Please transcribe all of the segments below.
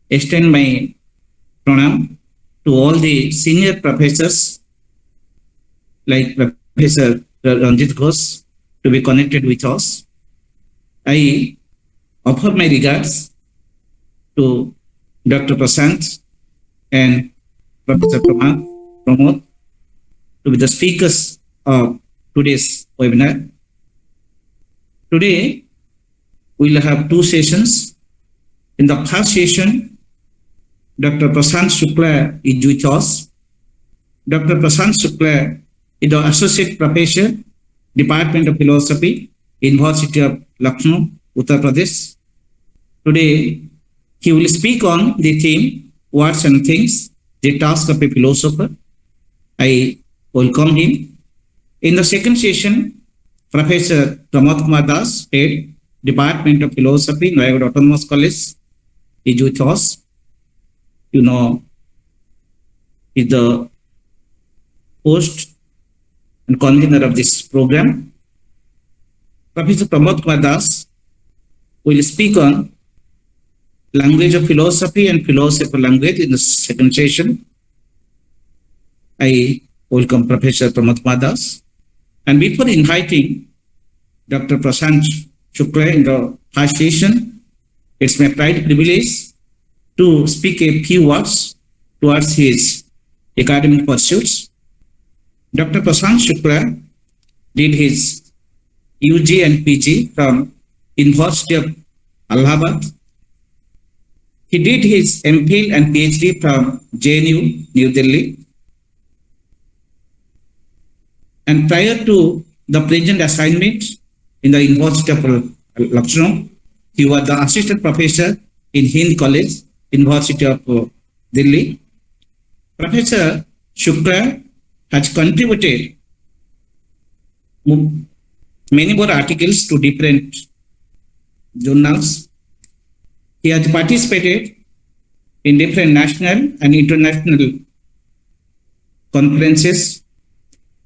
extend my pranam to all the senior professors like Professor Ranjit Ghosh to be connected with us. I offer my regards to Dr. Prashant and Professor Pramod to be the speakers of today's webinar. Today, we'll have two sessions. In the first session, Dr. Prashant Shukla is with us. Dr. Prashant Shukla is the Associate Professor, Department of Philosophy, University of Lucknow, Uttar Pradesh. Today, he will speak on the theme, Words and Things, the Task of a Philosopher. I welcome him. In the second session, Professor Pramod Kumar Das, Head, Department of Philosophy, Noida Autonomous College, is with us. You know, is the host and convener of this program. Professor Pramod Kumar Das will speak on language of philosophy and philosophy of language in the second session. I welcome Professor Pramod Kumar Das. And before inviting Dr. Prashant Shukla in the first session, it's my pride privilege to speak a few words towards his academic pursuits. Dr. Prashant Shukla did his UG and PG from University of Allahabad. He did his MPhil and PhD from JNU, New Delhi. And prior to the present assignment in the University of Lucknow, he was the assistant professor in Hind College, University of Delhi. Professor Shukla has contributed many more articles to different journals. He has participated in different national and international conferences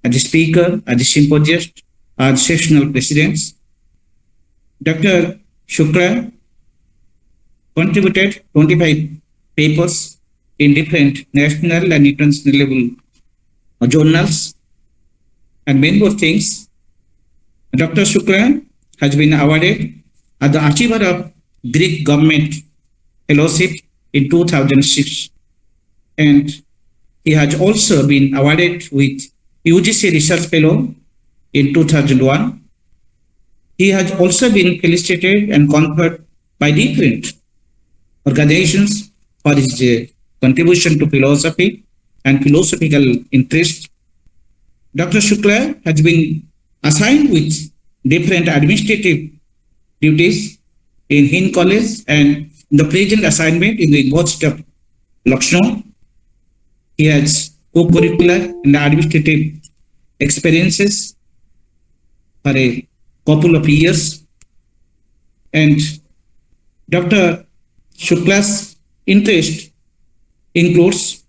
as a speaker, as a symposiast, as sessional presidents. Dr. Shukla contributed 25 papers in different national and international level journals and many more things. Dr. Shukla has been awarded as the Achiever of Greek Government Fellowship in 2006, and he has also been awarded with UGC Research Fellow in 2001. He has also been felicitated and conferred by different organizations for his contribution to philosophy and philosophical interest. Dr. Shukla has been assigned with different administrative duties in Hind College and in the present assignment in the University of Lucknow. He has co-curricular and administrative experiences for a couple of years. And Dr. Shukla's interest includes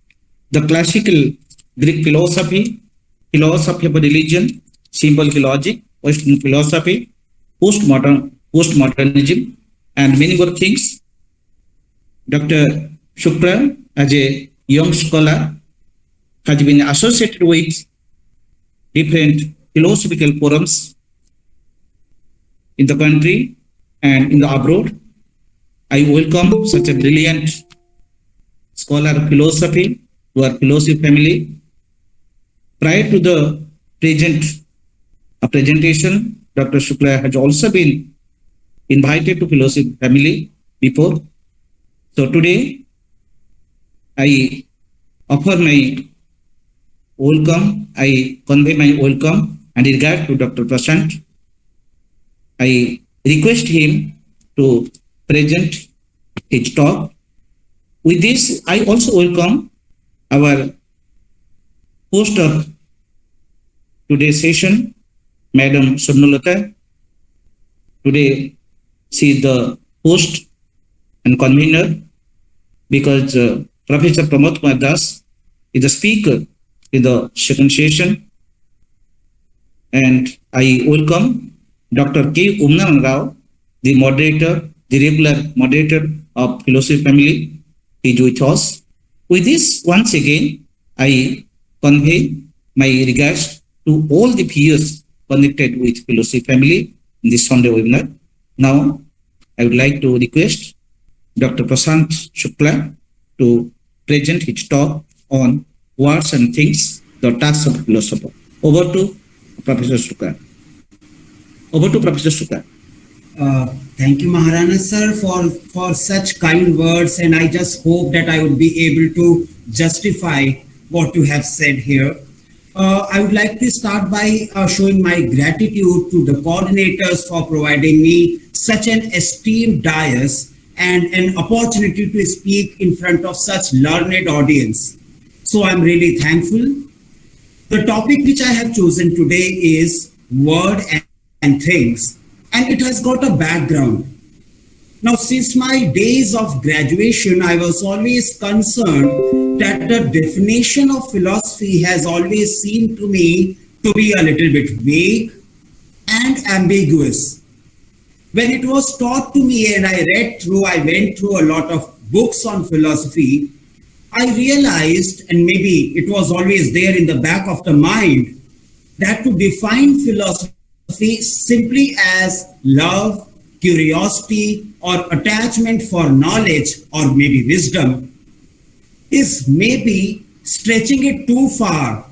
the classical Greek philosophy, philosophy of religion, symbolic logic, Western philosophy, postmodernism, and many more things. Dr. Shukla, as a young scholar, has been associated with different philosophical forums in the country and in the abroad. I welcome such a brilliant scholar of philosophy to our philosophy family. Prior to the presentation, Dr. Shukla has also been invited to philosophy family before. So today, I offer my welcome, I convey my welcome and regard to Dr. Prashant. I request him to present his talk. With this, I also welcome our host of today's session, Madam Swarnalata. Today, she is the host and convener because Professor Pramod Kumar Das is the speaker in the second session. And I welcome Dr. K. Umnan Rao, the moderator, the regular moderator of Philosophy Family. is with us. With this, once again, I convey my regards to all the viewers connected with Philosophy family in this Sunday webinar. Now, I would like to request Dr. Prashant Shukla to present his talk on words and things, the tasks of philosopher. Over to Professor Shukla. Over to Professor Shukla. Thank you, Maharana sir, for such kind words, and I just hope that I would be able to justify what you have said here. I would like to start by showing my gratitude to the coordinators for providing me such an esteemed dais and an opportunity to speak in front of such learned audience. So I'm really thankful. The topic which I have chosen today is word and things. And it has got a background. Now, since my days of graduation, I was always concerned that the definition of philosophy has always seemed to me to be a little bit vague and ambiguous. When it was taught to me and I went through a lot of books on philosophy, I realized, and maybe it was always there in the back of the mind, that to define philosophy simply as love, curiosity, or attachment for knowledge or maybe wisdom is maybe stretching it too far.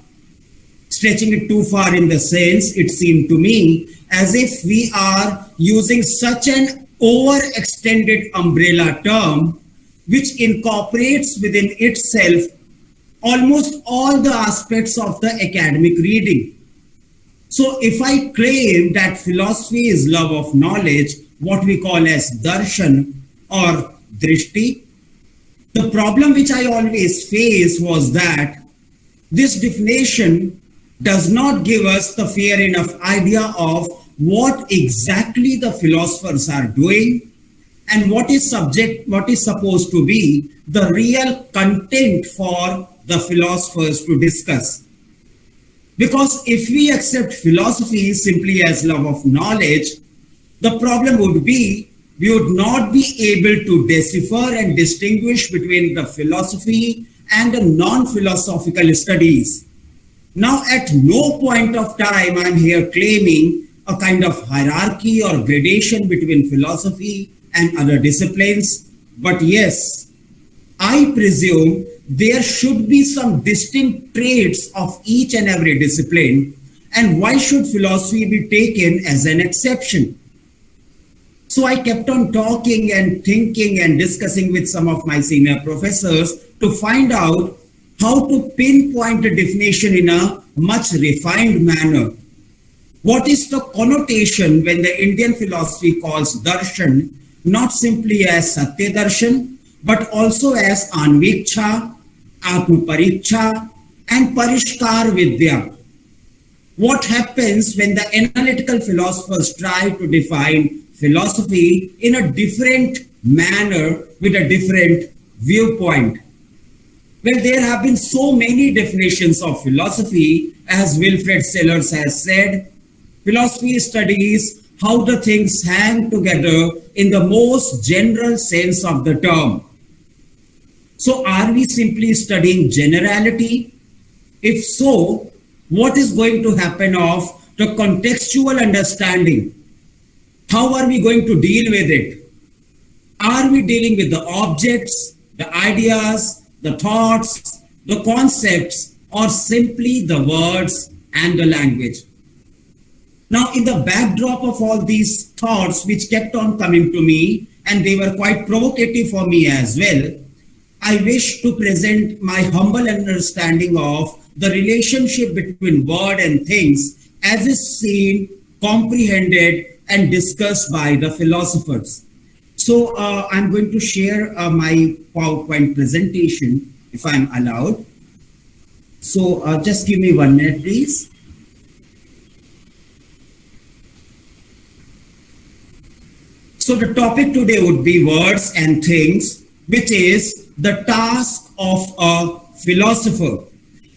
Stretching it too far in the sense, it seemed to me, as if we are using such an overextended umbrella term which incorporates within itself almost all the aspects of the academic reading. So if I claim that philosophy is love of knowledge, what we call as darshan or drishti, the problem which I always face was that this definition does not give us the fair enough idea of what exactly the philosophers are doing and what is supposed to be the real content for the philosophers to discuss. Because if we accept philosophy simply as love of knowledge, the problem would be we would not be able to decipher and distinguish between the philosophy and the non-philosophical studies. Now, at no point of time I'm here claiming a kind of hierarchy or gradation between philosophy and other disciplines, but yes, I presume there should be some distinct traits of each and every discipline, and why should philosophy be taken as an exception? So I kept on talking and thinking and discussing with some of my senior professors to find out how to pinpoint the definition in a much refined manner. What is the connotation when the Indian philosophy calls darshan not simply as Satya Darshan, but also as Anviksha, Atmapariksha, and Parishkar Vidya? What happens when the analytical philosophers try to define philosophy in a different manner with a different viewpoint? Well, there have been so many definitions of philosophy. As Wilfred Sellars has said, philosophy studies how the things hang together in the most general sense of the term. So are we simply studying generality? If so, what is going to happen of the contextual understanding? How are we going to deal with it? Are we dealing with the objects, the ideas, the thoughts, the concepts, or simply the words and the language? Now, in the backdrop of all these thoughts which kept on coming to me, and they were quite provocative for me as well, I wish to present my humble understanding of the relationship between word and things as is seen, comprehended, and discussed by the philosophers. So I'm going to share my PowerPoint presentation, if I'm allowed. So just give me 1 minute, please. So the topic today would be words and things, which is the task of a philosopher.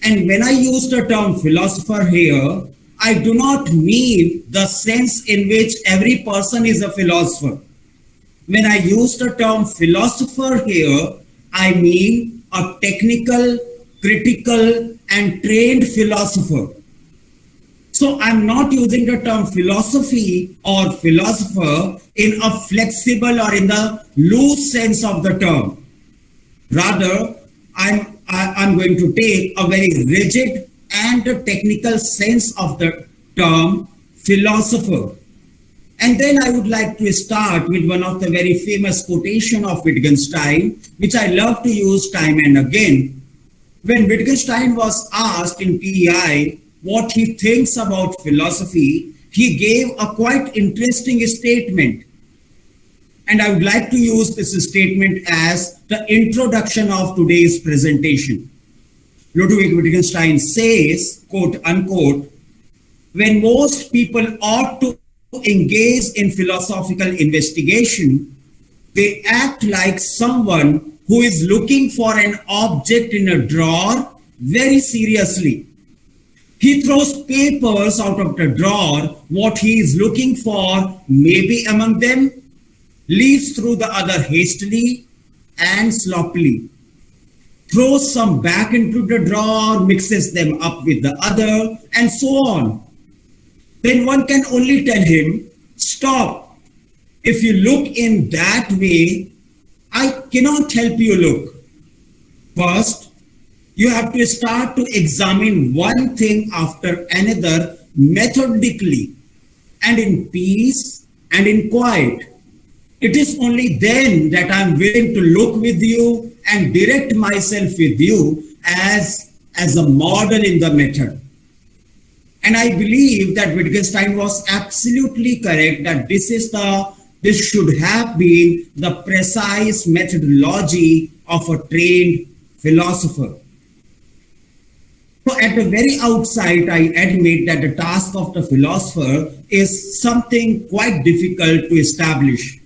And when I use the term philosopher here, I do not mean the sense in which every person is a philosopher. When I use the term philosopher here, I mean a technical, critical, and trained philosopher. So I'm not using the term philosophy or philosopher in a flexible or in the loose sense of the term. Rather, I'm going to take a very rigid and technical sense of the term philosopher. And then I would like to start with one of the very famous quotation of Wittgenstein, which I love to use time and again. When Wittgenstein was asked in PEI what he thinks about philosophy, he gave a quite interesting statement. And I would like to use this statement as the introduction of today's presentation. Ludwig Wittgenstein says, quote unquote, when most people ought to engage in philosophical investigation, they act like someone who is looking for an object in a drawer very seriously. He throws papers out of the drawer, what he is looking for may be among them, leaves through the other hastily and sloppily, throws some back into the drawer, mixes them up with the other, and so on. Then one can only tell him, stop. If you look in that way, I cannot help you look. First, you have to start to examine one thing after another methodically and in peace and in quiet. It is only then that I am willing to look with you and direct myself with you as a model in the method. And I believe that Wittgenstein was absolutely correct that this should have been the precise methodology of a trained philosopher. So at the very outset, I admit that the task of the philosopher is something quite difficult to establish.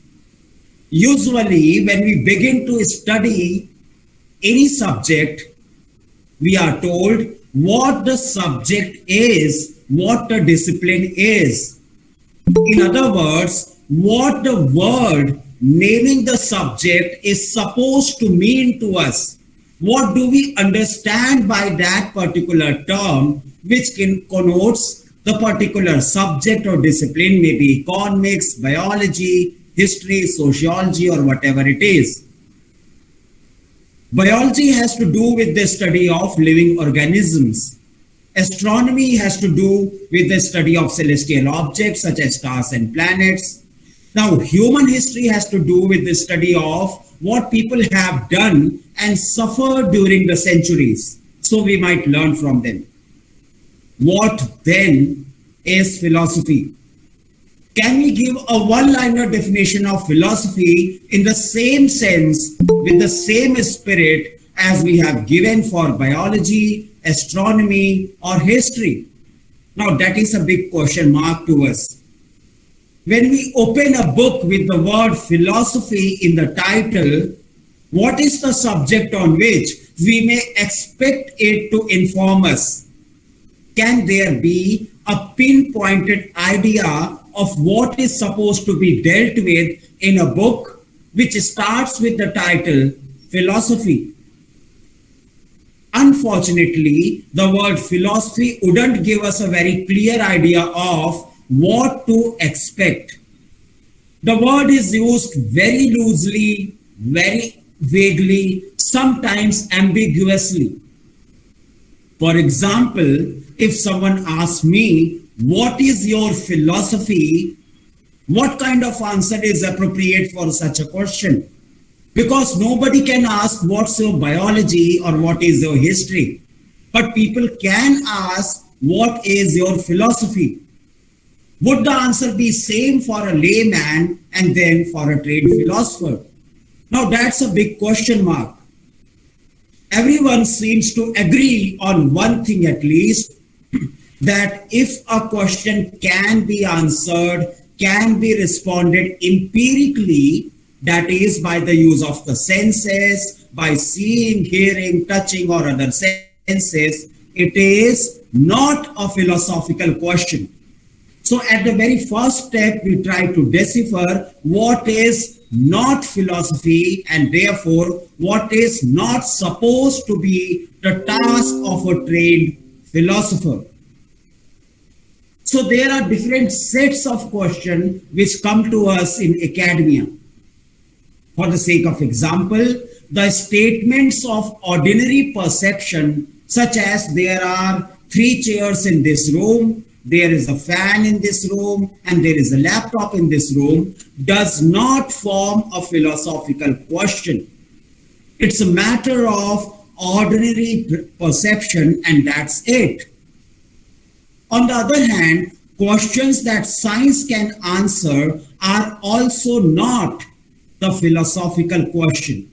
Usually, when we begin to study any subject, we are told what the subject is, what the discipline is. In other words, what the word naming the subject is supposed to mean to us. What do we understand by that particular term, which connotes the particular subject or discipline, maybe economics, biology, history, sociology, or whatever it is. Biology has to do with the study of living organisms. Astronomy has to do with the study of celestial objects such as stars and planets. Now, human history has to do with the study of what people have done and suffered during the centuries, so we might learn from them. What then is philosophy? Can we give a one-liner definition of philosophy in the same sense, with the same spirit as we have given for biology, astronomy, or history? Now that is a big question mark to us. When we open a book with the word philosophy in the title, what is the subject on which we may expect it to inform us? Can there be a pinpointed idea of what is supposed to be dealt with in a book which starts with the title philosophy? Unfortunately, the word philosophy wouldn't give us a very clear idea of what to expect. The word is used very loosely, very vaguely, sometimes ambiguously. For example, if someone asks me, what is your philosophy? What kind of answer is appropriate for such a question? Because nobody can ask what's your biology or what is your history. But people can ask what is your philosophy? Would the answer be same for a layman and then for a trained philosopher? Now that's a big question mark. Everyone seems to agree on one thing at least, that if a question can be answered, can be responded empirically, that is by the use of the senses, by seeing, hearing, touching, or other senses, it is not a philosophical question. So at the very first step, we try to decipher what is not philosophy, and therefore what is not supposed to be the task of a trained philosopher. So there are different sets of questions which come to us in academia. For the sake of example, the statements of ordinary perception, such as there are 3 chairs in this room, there is a fan in this room, and there is a laptop in this room, does not form a philosophical question. It's a matter of ordinary perception, and that's it. On the other hand, questions that science can answer are also not the philosophical question.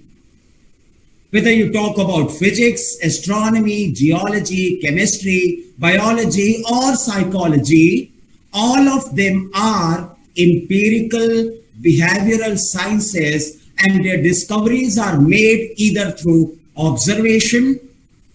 Whether you talk about physics, astronomy, geology, chemistry, biology, or psychology, all of them are empirical behavioral sciences, and their discoveries are made either through observation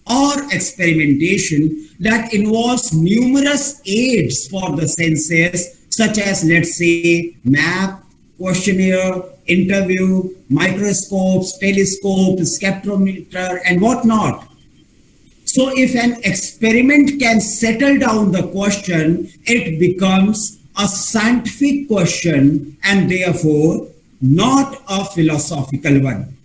or experimentation that involves numerous aids for the senses, such as, let's say, map, questionnaire, interview, microscopes, telescope, spectrometer, and whatnot. So if an experiment can settle down the question, it becomes a scientific question and therefore not a philosophical one.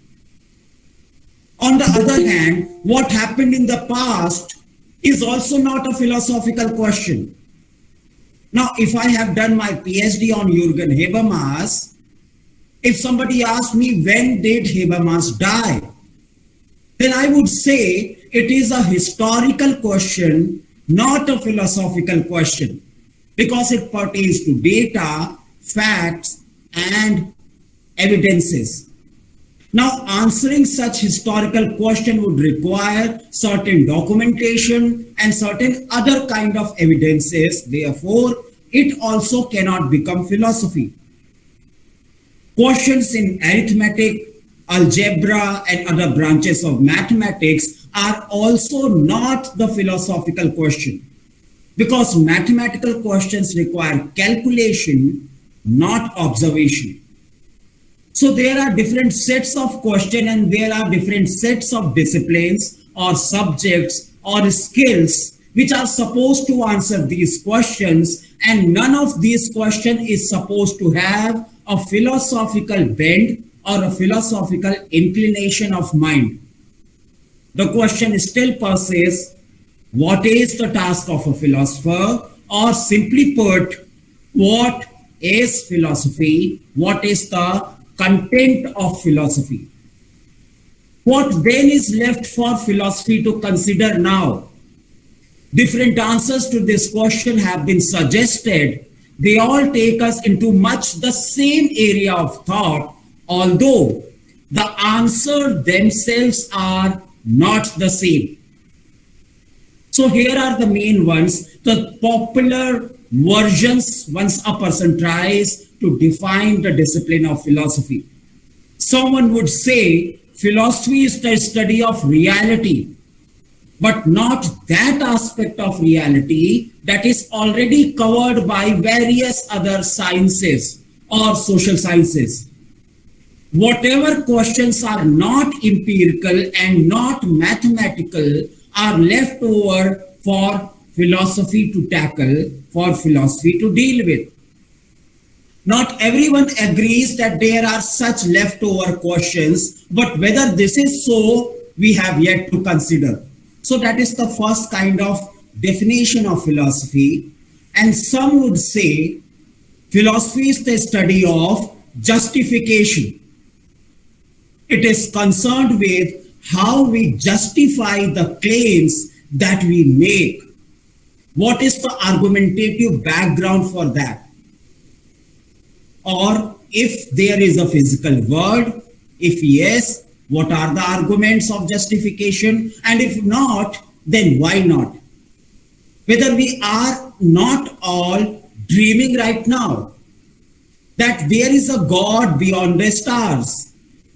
On the other hand, what happened in the past is also not a philosophical question. Now, if I have done my PhD on Jürgen Habermas, if somebody asked me when did Habermas die, then I would say it is a historical question, not a philosophical question, because it pertains to data, facts, and evidences. Now, answering such historical question would require certain documentation and certain other kind of evidences. Therefore, it also cannot become philosophy. Questions in arithmetic, algebra, and other branches of mathematics are also not the philosophical question, because mathematical questions require calculation, not observation. So there are different sets of questions, and there are different sets of disciplines or subjects or skills which are supposed to answer these questions, and none of these questions is supposed to have a philosophical bend or a philosophical inclination of mind. The question still persists: what is the task of a philosopher? Or simply put, what is philosophy? What is the content of philosophy? What then is left for philosophy to consider now? Different answers to this question have been suggested. They all take us into much the same area of thought, although the answers themselves are not the same. So here are the main ones, the popular versions once a person tries to define the discipline of philosophy. Someone would say philosophy is the study of reality, but not that aspect of reality that is already covered by various other sciences or social sciences. Whatever questions are not empirical and not mathematical are left over for philosophy to tackle, for philosophy to deal with. Not everyone agrees that there are such leftover questions, but whether this is so, we have yet to consider. So that is the first kind of definition of philosophy. And some would say philosophy is the study of justification. It is concerned with how we justify the claims that we make. What is the argumentative background for that? Or if there is a physical word, if yes, what are the arguments of justification? And if not, then why not? Whether we are not all dreaming right now, that there is a God beyond the stars,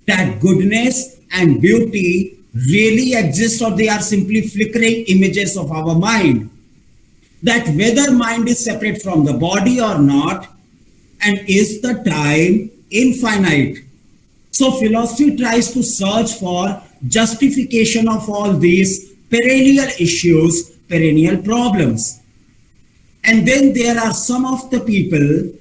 that goodness and beauty really exist, or they are simply flickering images of our mind, that whether mind is separate from the body or not, and is the time infinite, So philosophy tries to search for justification of all these perennial issues, perennial problems. And then there are some of the people,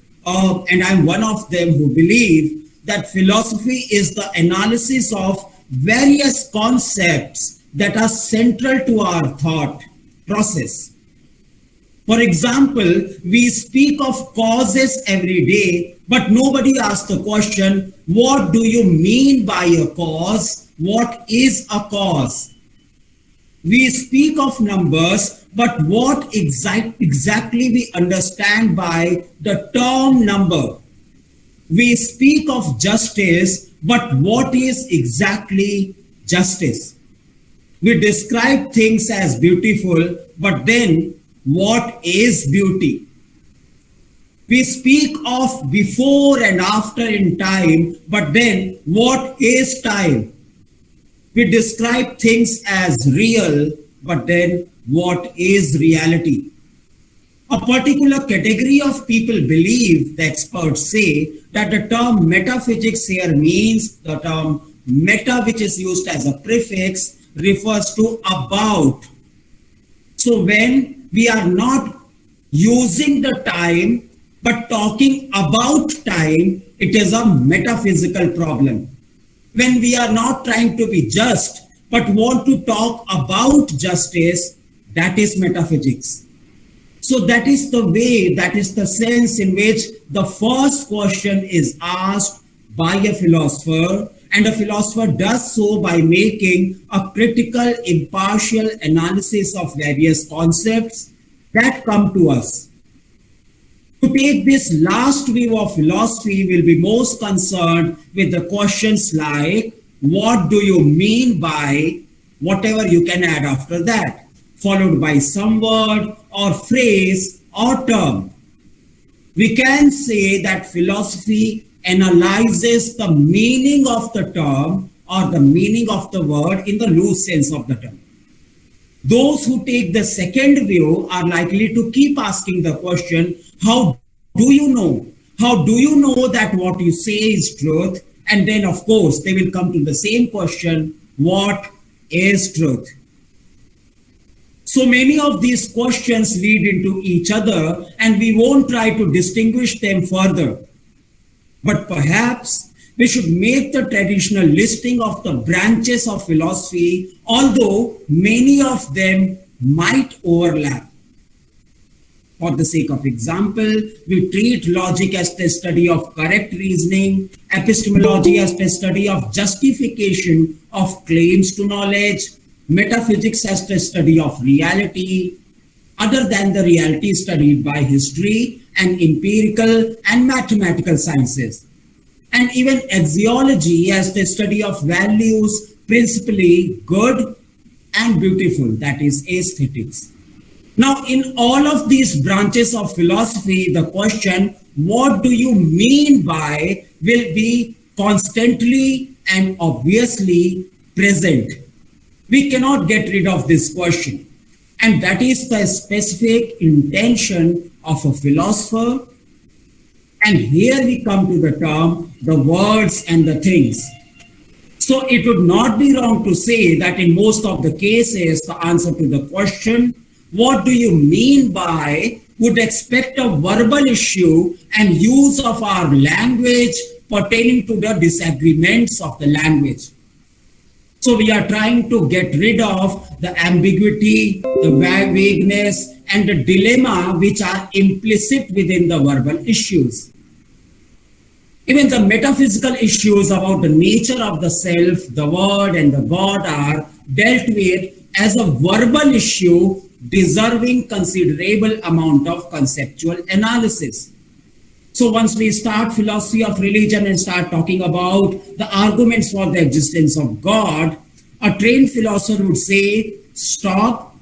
and I'm one of them, who believe that philosophy is the analysis of various concepts that are central to our thought process. For example, we speak of causes every day, but nobody asks the question, what do you mean by a cause? What is a cause? We speak of numbers, but what exactly we understand by the term number? We speak of justice, but what is exactly justice? We describe things as beautiful, but then what is beauty? We speak of before and after in time, but then what is time? We describe things as real, but then what is reality? A particular category of people believe, the experts say, that the term metaphysics here means the term meta, which is used as a prefix, refers to about. So when we are not using the time but talking about time, it is a metaphysical problem. When we are not trying to be just but want to talk about justice, that is metaphysics. So that is the way, that is the sense in which the first question is asked by a philosopher, and a philosopher does so by making a critical, impartial analysis of various concepts that come to us. To take this last view of philosophy, will be most concerned with the questions like, what do you mean by, whatever you can add after that, followed by some word or phrase or term. We can say that philosophy analyzes the meaning of the term or the meaning of the word in the loose sense of the term. Those who take the second view are likely to keep asking the question, how do you know? How do you know that what you say is truth? And then, of course, they will come to the same question, what is truth? So many of these questions lead into each other, and we won't try to distinguish them further. But perhaps we should make the traditional listing of the branches of philosophy, although many of them might overlap. For the sake of example, we treat logic as the study of correct reasoning, epistemology as the study of justification of claims to knowledge, metaphysics as the study of reality, other than the reality studied by history and empirical and mathematical sciences, and even axiology as the study of values, principally good and beautiful, that is aesthetics. Now, in all of these branches of philosophy, the question, what do you mean by, will be constantly and obviously present. We cannot get rid of this question. And that is the specific intention of a philosopher. And here we come to the term, the words and the things. So it would not be wrong to say that in most of the cases, the answer to the question, what do you mean by, would expect a verbal issue and use of our language pertaining to the disagreements of the language. So we are trying to get rid of the ambiguity, the vagueness, and the dilemma which are implicit within the verbal issues. Even the metaphysical issues about the nature of the self, the word, and the God are dealt with as a verbal issue deserving considerable amount of conceptual analysis. So once we start philosophy of religion and start talking about the arguments for the existence of God, a trained philosopher would say, stop,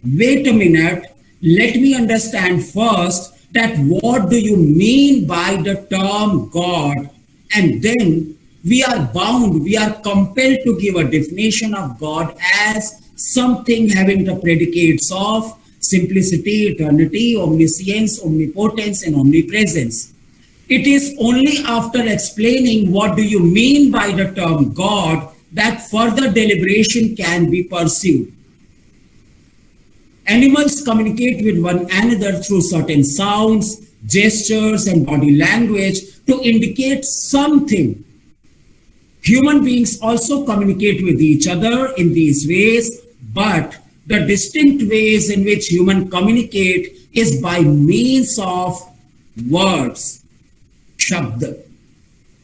wait a minute, let me understand first that what do you mean by the term God? And then we are bound, we are compelled to give a definition of God as something having the predicates of simplicity, eternity, omniscience, omnipotence, and omnipresence. It is only after explaining what do you mean by the term God that further deliberation can be pursued. Animals communicate with one another through certain sounds, gestures, and body language to indicate something. Human beings also communicate with each other in these ways, but the distinct ways in which humans communicate is by means of words, shabd.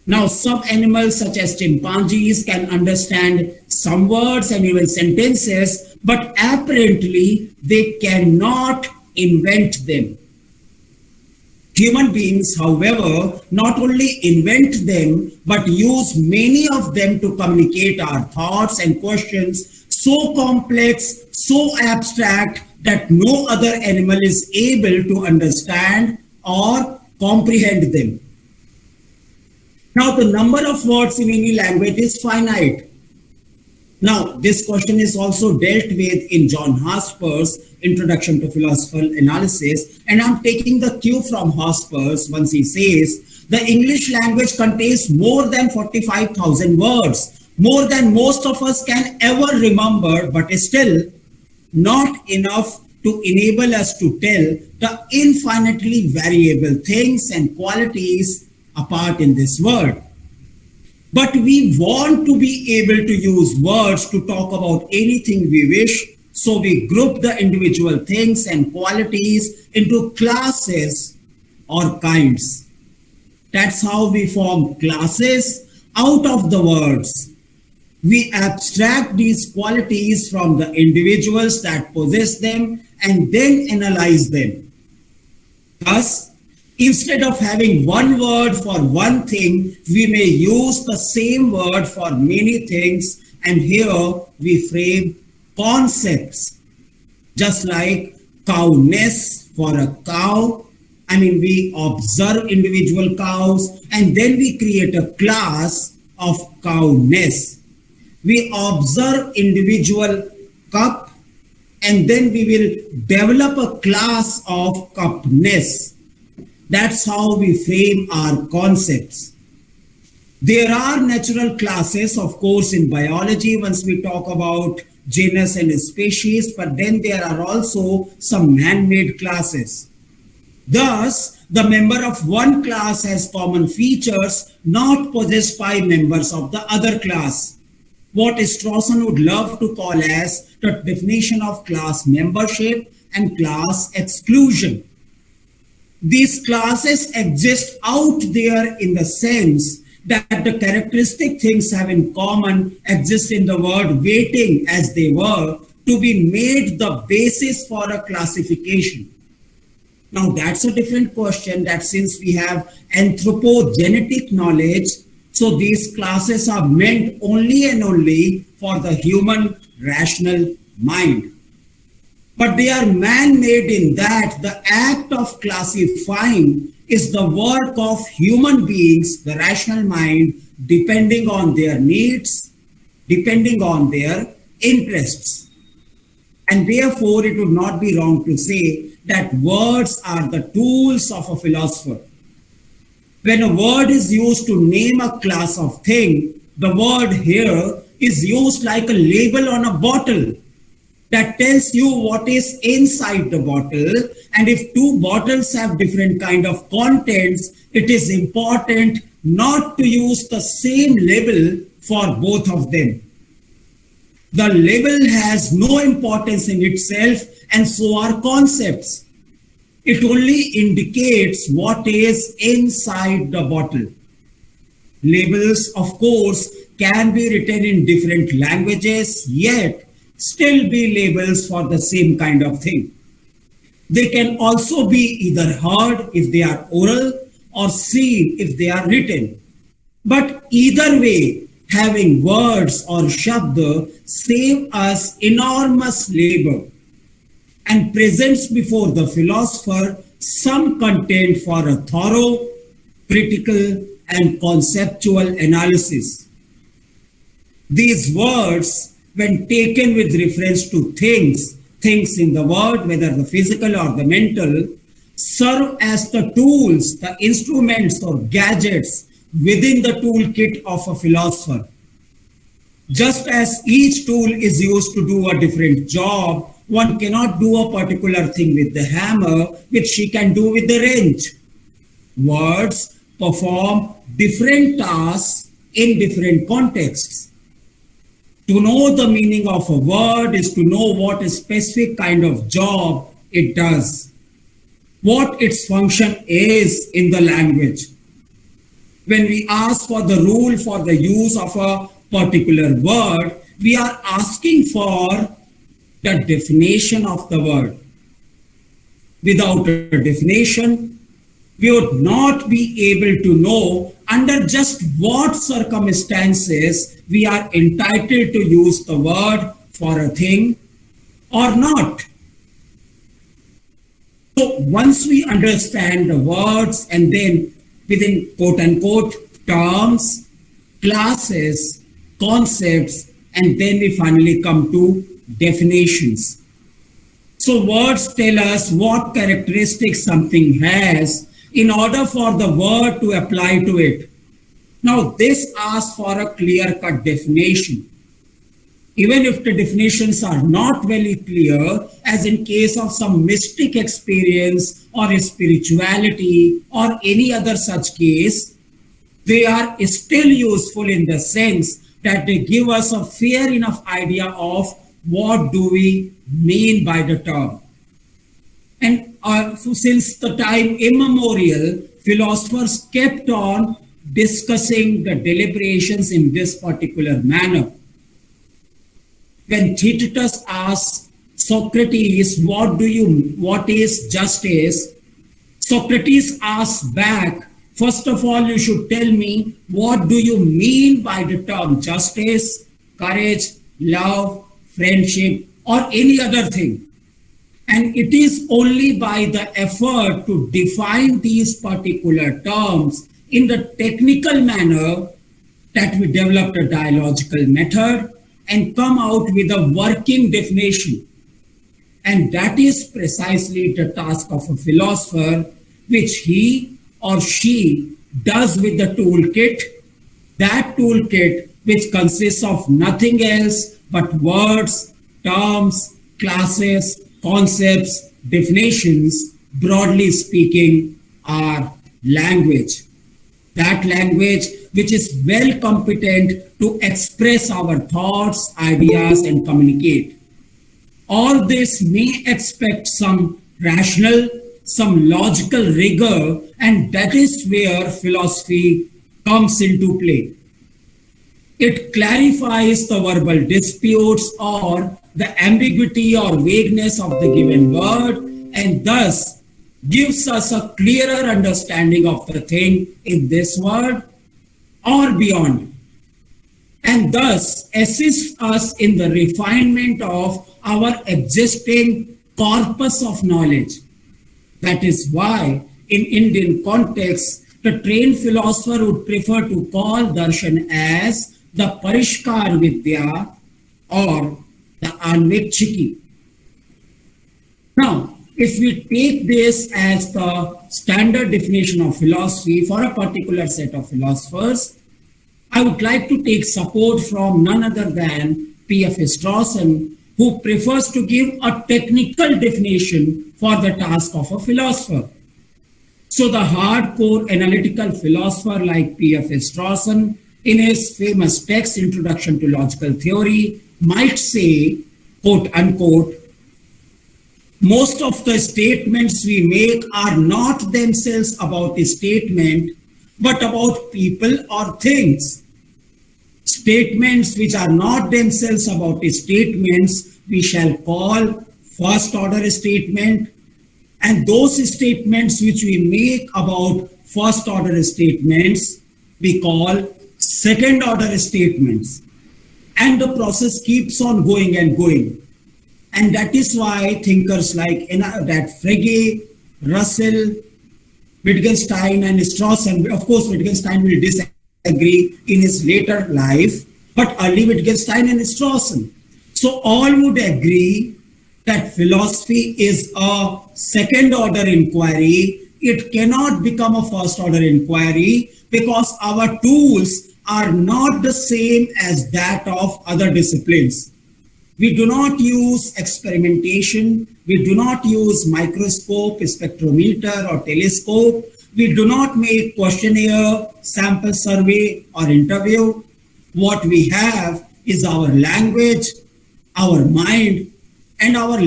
Now, some animals such as chimpanzees can understand some words and even sentences, but apparently they cannot invent them. Human beings, however, not only invent them, but use many of them to communicate our thoughts and questions so complex, so abstract that no other animal is able to understand or comprehend them. Now, the number of words in any language is finite. Now, this question is also dealt with in John Hosper's Introduction to Philosophical Analysis, and I'm taking the cue from Hosper's once he says, the English language contains more than 45,000 words, more than most of us can ever remember, but is still not enough to enable us to tell the infinitely variable things and qualities apart in this world. But we want to be able to use words to talk about anything we wish, so we group the individual things and qualities into classes or kinds. That's how we form classes out of the words. We abstract these qualities from the individuals that possess them and then analyze them. Thus, instead of having one word for one thing, we may use the same word for many things, and here we frame concepts, just like cowness for a cow. We observe individual cows and then we create a class of cowness. We observe individual cup and then we will develop a class of cupness. That's how we frame our concepts. There are natural classes, of course, in biology once we talk about genus and species, but then there are also some man-made classes. Thus, the member of one class has common features not possessed by members of the other class. What Strawson would love to call as the definition of class membership and class exclusion. These classes exist out there in the sense that the characteristic things have in common exist in the world waiting as they were to be made the basis for a classification. Now that's a different question, that since we have anthropogenetic knowledge, so these classes are meant only and only for the human rational mind. But they are man-made in that the act of classifying is the work of human beings, the rational mind, depending on their needs, depending on their interests. And therefore, it would not be wrong to say that words are the tools of a philosopher. When a word is used to name a class of thing, the word here is used like a label on a bottle that tells you what is inside the bottle. And if two bottles have different kind of contents, it is important not to use the same label for both of them. The label has no importance in itself, and so are concepts. It only indicates what is inside the bottle. Labels, of course, can be written in different languages, yet still be labels for the same kind of thing. They can also be either heard if they are oral or seen if they are written. But either way, having words or shabd save us enormous labor and presents before the philosopher some content for a thorough, critical, and conceptual analysis. These words, when taken with reference to things in the world, whether the physical or the mental, serve as the tools, the instruments or gadgets within the toolkit of a philosopher. Just as each tool is used to do a different job, one cannot do a particular thing with the hammer, which she can do with the wrench. Words perform different tasks in different contexts. To know the meaning of a word is to know what a specific kind of job it does, what its function is in the language. When we ask for the rule for the use of a particular word, we are asking for the definition of the word. Without a definition, we would not be able to know under just what circumstances we are entitled to use the word for a thing or not. So once we understand the words and then within quote unquote terms, classes, concepts, and then we finally come to definitions. So words tell us what characteristics something has in order for the word to apply to it. Now this asks for a clear-cut definition. Even if the definitions are not very clear, as in case of some mystic experience or spirituality or any other such case, they are still useful in the sense that they give us a fair enough idea of what do we mean by the term. And since the time immemorial, philosophers kept on discussing the deliberations in this particular manner. When Theaetetus asked Socrates, what is justice? Socrates asked back, first of all, you should tell me, what do you mean by the term justice, courage, love, friendship, or any other thing? And it is only by the effort to define these particular terms in the technical manner that we developed a dialogical method and come out with a working definition. And that is precisely the task of a philosopher, which he or she does with the toolkit, that toolkit which consists of nothing else but words, terms, classes, concepts, definitions, broadly speaking, are language. That language which is well competent to express our thoughts, ideas, and communicate. All this may expect some rational, some logical rigor, and that is where philosophy comes into play. It clarifies the verbal disputes or the ambiguity or vagueness of the given word, and thus gives us a clearer understanding of the thing in this word or beyond, and thus assists us in the refinement of our existing corpus of knowledge. That is why in Indian context, the trained philosopher would prefer to call darshan as the Parishkar Vidya or the Anvikshiki. Now, if we take this as the standard definition of philosophy for a particular set of philosophers, I would like to take support from none other than P.F. Strawson, who prefers to give a technical definition for the task of a philosopher. So the hardcore analytical philosopher like P.F. Strawson, in his famous text, Introduction to Logical Theory, might say, quote unquote, most of the statements we make are not themselves about a statement, but about people or things. Statements which are not themselves about statements, we shall call first order statement, and those statements which we make about first order statements, we call second order statements. And the process keeps on going and going. And that is why thinkers like that Frege, Russell, Wittgenstein, and Strawson, of course, Wittgenstein will disagree in his later life, but early Wittgenstein and Strawson. So all would agree that philosophy is a second order inquiry. It cannot become a first order inquiry because our tools are not the same as that of other disciplines. We do not use experimentation. We do not use microscope, spectrometer, or telescope. We do not make questionnaire, sample survey, or interview. What we have is our language, our mind, and our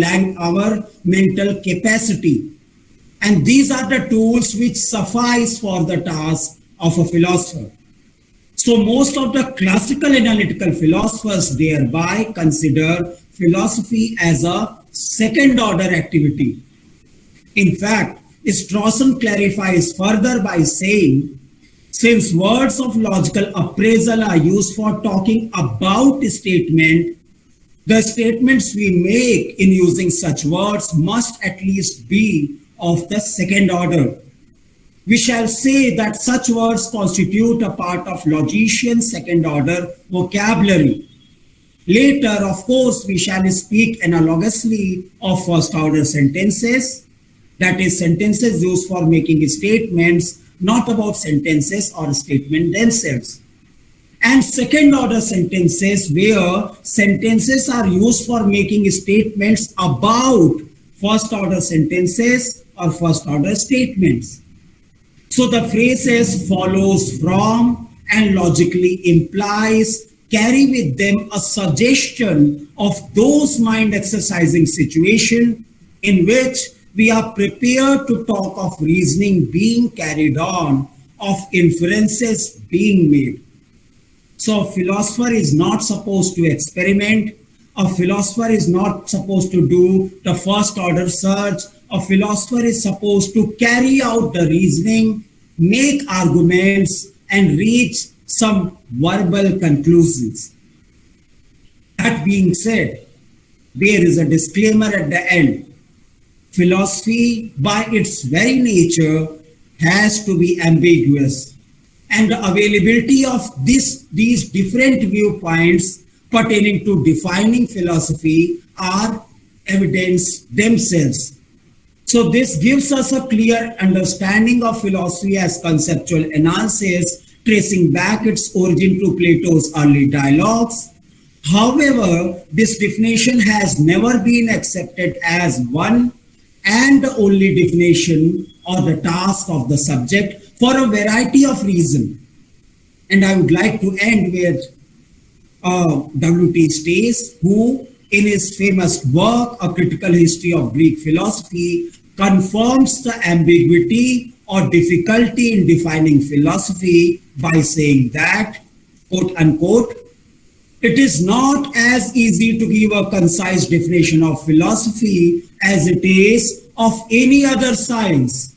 mental capacity. And these are the tools which suffice for the task of a philosopher. So most of the classical analytical philosophers thereby consider philosophy as a second order activity. In fact, Strawson clarifies further by saying, since words of logical appraisal are used for talking about a statement, the statements we make in using such words must at least be of the second order. We shall say that such words constitute a part of logician's second order vocabulary. Later, of course, we shall speak analogously of first order sentences, that is, sentences used for making statements, not about sentences or statements themselves. And second order sentences, where sentences are used for making statements about first order sentences or first order statements. So the phrases follows from and logically implies carry with them a suggestion of those mind exercising situation in which we are prepared to talk of reasoning being carried on, of inferences being made. So a philosopher is not supposed to experiment. A philosopher is not supposed to do the first order search. A philosopher is supposed to carry out the reasoning, make arguments, and reach some verbal conclusions. That being said, there is a disclaimer at the end. Philosophy, by its very nature, has to be ambiguous, and the availability of these different viewpoints pertaining to defining philosophy are evidence themselves. So this gives us a clear understanding of philosophy as conceptual analysis, tracing back its origin to Plato's early dialogues. However, this definition has never been accepted as one and the only definition or the task of the subject for a variety of reasons. And I would like to end with W.T. Stace, who in his famous work, A Critical History of Greek Philosophy, confirms the ambiguity or difficulty in defining philosophy by saying that, quote unquote, it is not as easy to give a concise definition of philosophy as it is of any other science.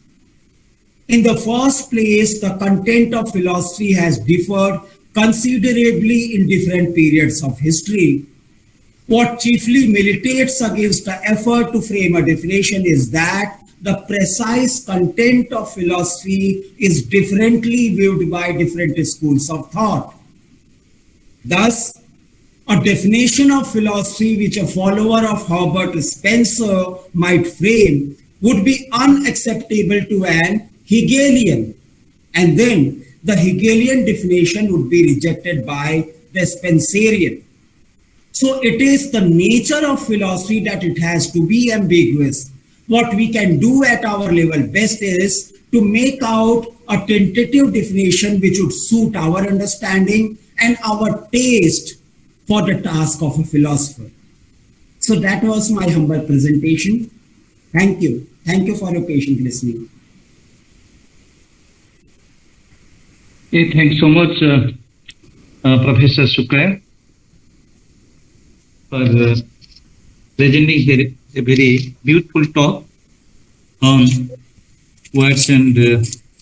In the first place, the content of philosophy has differed considerably in different periods of history. What chiefly militates against the effort to frame a definition is that the precise content of philosophy is differently viewed by different schools of thought. Thus, a definition of philosophy which a follower of Herbert Spencer might frame would be unacceptable to an Hegelian, and then the Hegelian definition would be rejected by the Spencerian. So it is the nature of philosophy that it has to be ambiguous. What we can do at our level best is to make out a tentative definition which would suit our understanding and our taste for the task of a philosopher. So that was my humble presentation. Thank you. Thank you for your patient listening. Okay, thanks so much, Professor Shukla, for presenting a very beautiful talk on words and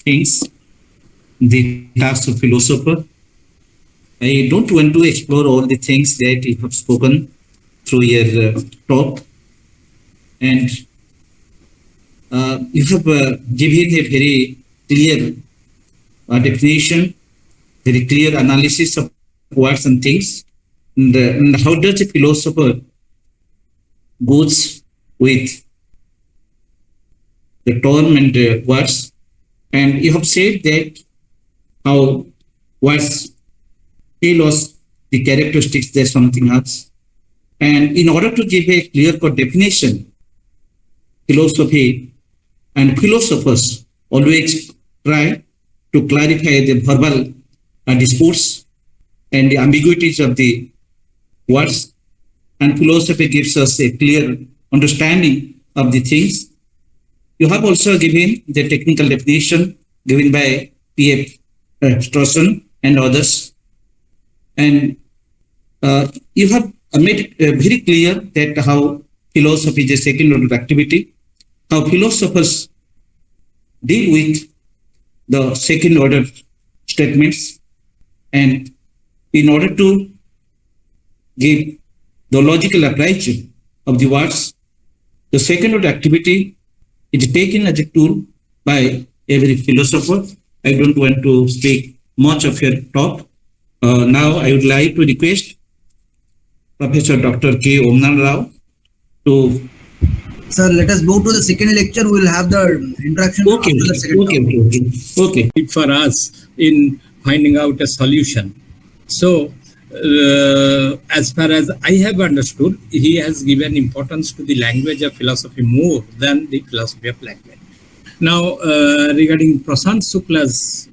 things, the task of philosopher. I don't want to explore all the things that you have spoken through your talk, and you have given a very clear definition, very clear analysis of words and things, and how does a philosopher goes with the term and words. And you have said that how words tell us the characteristics, there's something else. And in order to give a clear-cut definition, philosophy and philosophers always try to clarify the verbal discourse and the ambiguities of the words. And philosophy gives us a clear understanding of the things. You have also given the technical definition given by P.F. Strawson and others. And you have made it very clear that how philosophy is a second order activity, how philosophers deal with the second order statements, and in order to give the logical approach of the words, the second order activity is taken as a tool by every philosopher. I don't want to speak much of your talk. Now I would like to request Professor Dr. K. Omnan Rao to. Sir, let us go to the second lecture. We will have the interaction Okay, after the second okay. For us in finding out a solution. So, as far as I have understood, he has given importance to the language of philosophy more than the philosophy of language. Now, regarding Prashant Sukla's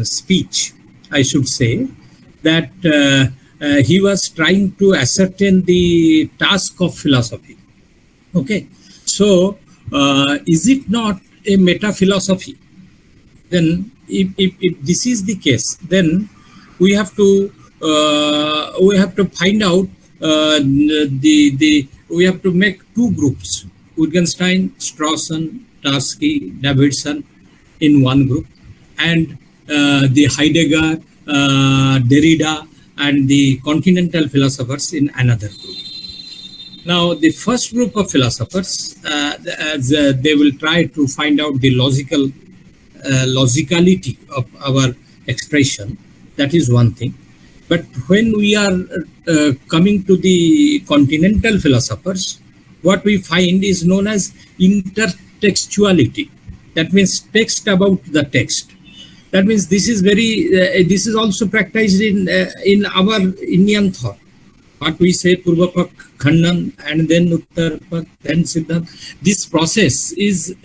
speech, I should say that he was trying to ascertain the task of philosophy. Okay, so is it not a meta philosophy? Then, if this is the case, then we have to find out we have to make two groups: Wittgenstein, Strawson, Tarski, Davidson in one group, and the Heidegger, Derrida, and the continental philosophers in another group. Now, the first group of philosophers, they will try to find out the logicality of our expression. That is one thing. But when we are coming to the continental philosophers, what we find is known as intertextuality. That means text about the text. That means this is this is also practiced in our Indian thought. What we say, Purvapak, Khandan, and then Uttarpak, then Siddhant. This process is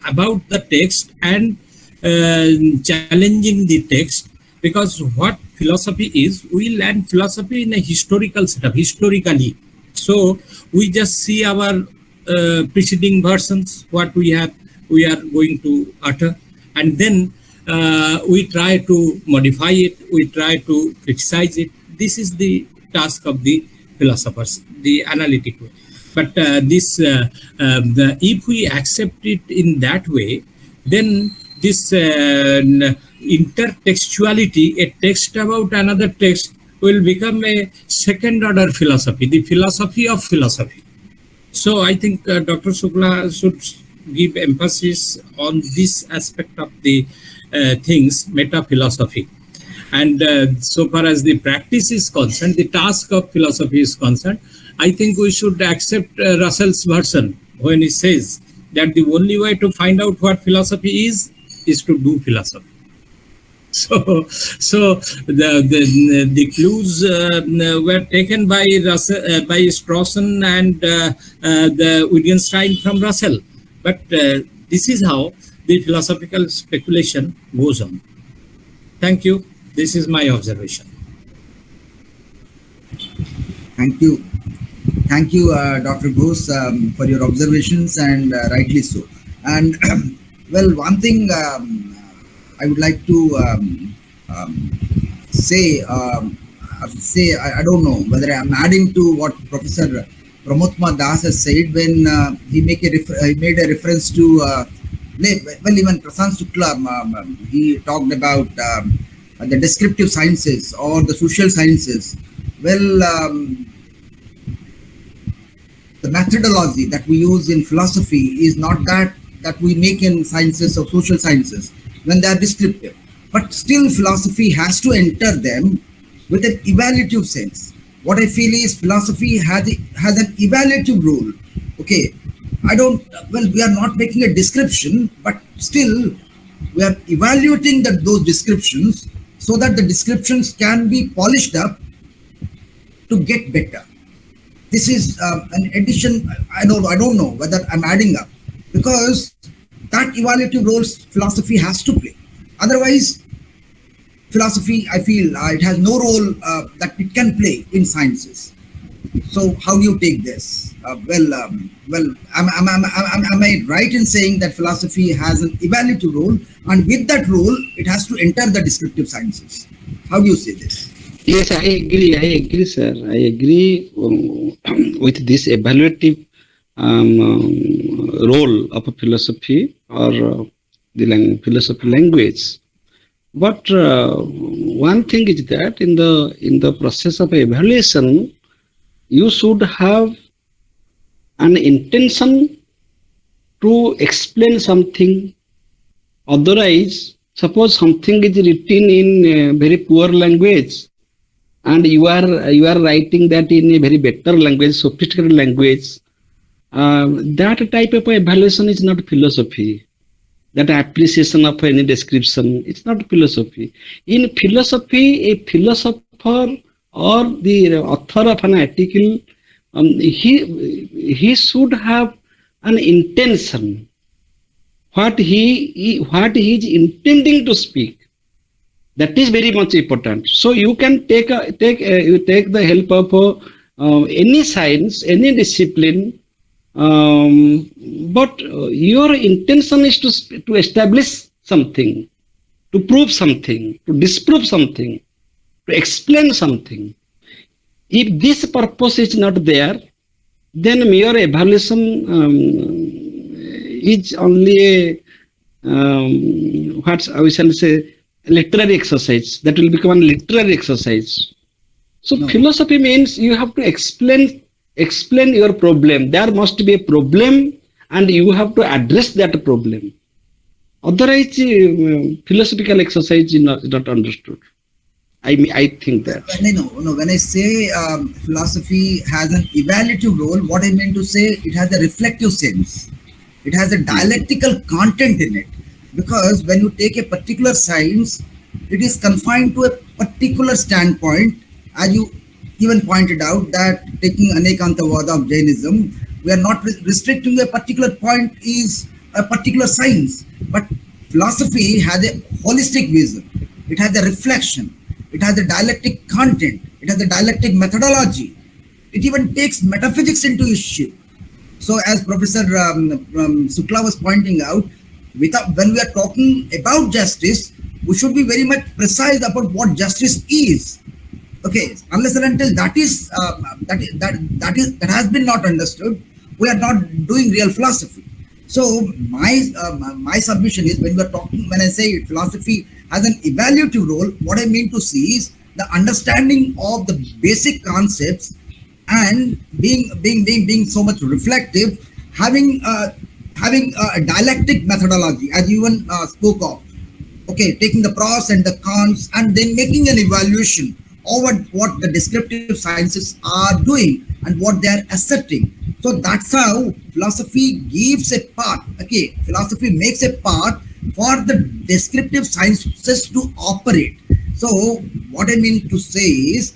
about the text and challenging the text, because what philosophy is, we learn philosophy in a historical setup, historically. So we just see our preceding versions, what we are going to utter, and then we try to modify it, we try to criticize it. This is the task of the philosophers, the analytic way. But if we accept it in that way, then this intertextuality, a text about another text, will become a second order philosophy, the philosophy of philosophy. So I think Dr. Sukla should give emphasis on this aspect of the things, meta-philosophy. And so far as the practice is concerned, the task of philosophy is concerned, I think we should accept Russell's version when he says that the only way to find out what philosophy is to do philosophy. So the clues were taken by Strawson and the Wittgenstein from Russell. But this is how the philosophical speculation goes on. Thank you. This is my observation. Thank you. Thank you, Dr. Ghosh, for your observations, and rightly so. And well, one thing I would like to say, I don't know whether I'm adding to what Professor Pramotma Das has said when he made a reference to, well, even Prashant Sukla, he talked about the descriptive sciences or the social sciences. Well, the methodology that we use in philosophy is not that we make in sciences or social sciences when they are descriptive. But still, philosophy has to enter them with an evaluative sense. what I feel is philosophy has an evaluative role. Okay, I don't. Well, we are not making a description, but still, we are evaluating those descriptions so that the descriptions can be polished up to get better. This is an addition. I don't know whether I'm adding up, because that evaluative role philosophy has to play. Otherwise, philosophy, I feel, it has no role that it can play in sciences. So how do you take this? Am I right in saying that philosophy has an evaluative role, and with that role, it has to enter the descriptive sciences? How do you say this? Yes, I agree, sir. I agree with this evaluative role of a philosophy or the philosophy language. But one thing is that in the process of evaluation, you should have an intention to explain something. Otherwise, suppose something is written in very poor language, and you are writing that in a very better language, sophisticated language. That type of evaluation is not philosophy. That appreciation of any description, it's not philosophy. In philosophy, a philosopher or the author of an article, he should have an intention. What he is intending to speak. That is very much important. So you can take the help of any science, any discipline, but your intention is to establish something, to prove something, to disprove something, to explain something. If this purpose is not there, then mere evaluation is only what we shall say, literary exercise. That will become a literary exercise. So No. philosophy means you have to explain your problem. There must be a problem, and you have to address that problem. Otherwise, philosophical exercise is not understood. I think that. When I say philosophy has an evaluative role, what I mean to say, it has a reflective sense. It has a dialectical content in it. Because when you take a particular science, it is confined to a particular standpoint. As you even pointed out, that taking Anekantavada of Jainism, we are not restricting a particular point is a particular science. But philosophy has a holistic vision. It has a reflection. It has a dialectic content. It has a dialectic methodology. It even takes metaphysics into issue. So as Professor Sukla was pointing out, when we are talking about justice, we should be very much precise about what justice is. Okay, unless and until that has been not understood, we are not doing real philosophy. So my submission is, when I say philosophy has an evaluative role, what I mean to see is the understanding of the basic concepts, and being so much reflective, having a dialectic methodology, as you even spoke of. Okay, taking the pros and the cons, and then making an evaluation over what the descriptive sciences are doing and what they are asserting. So that's how philosophy gives a path. Okay, philosophy makes a path for the descriptive sciences to operate. So what I mean to say is,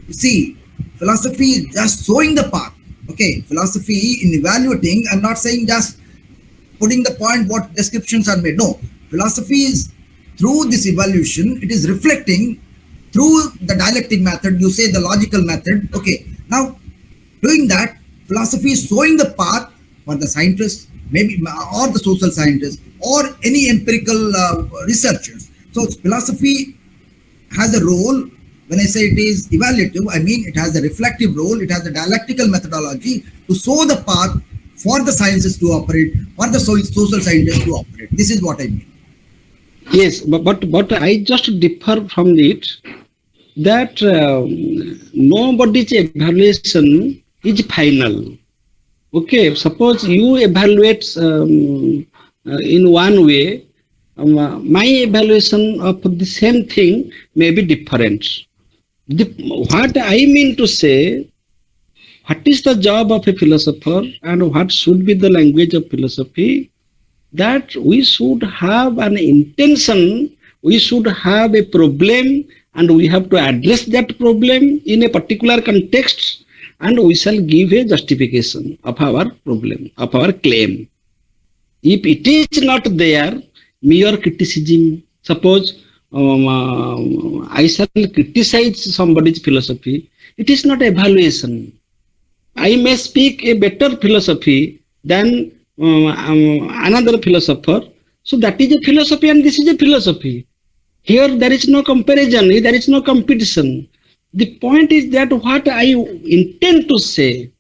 see, philosophy is just showing the path. Okay, philosophy in evaluating, I'm not saying just putting the point what descriptions are made. No, philosophy is, through this evaluation, it is reflecting through the dialectic method, you say the logical method. Okay, now doing that, philosophy is showing the path for the scientists, maybe, or the social scientists, or any empirical researchers. So philosophy has a role. When I say it is evaluative, I mean it has a reflective role. It has a dialectical methodology to show the path for the sciences to operate, for the social scientists to operate. This is what I mean. Yes, but I just differ from it, that nobody's evaluation is final. Okay, suppose you evaluate in one way, my evaluation of the same thing may be different. what I mean to say, what is the job of a philosopher and what should be the language of philosophy? That we should have an intention, we should have a problem, and we have to address that problem in a particular context, and we shall give a justification of our problem, of our claim. If it is not there, mere criticism, suppose I shall criticize somebody's philosophy, it is not evaluation. I may speak a better philosophy than another philosopher. So that is a philosophy and this is a philosophy. Here there is no comparison, there is no competition. The point is that what I intend to say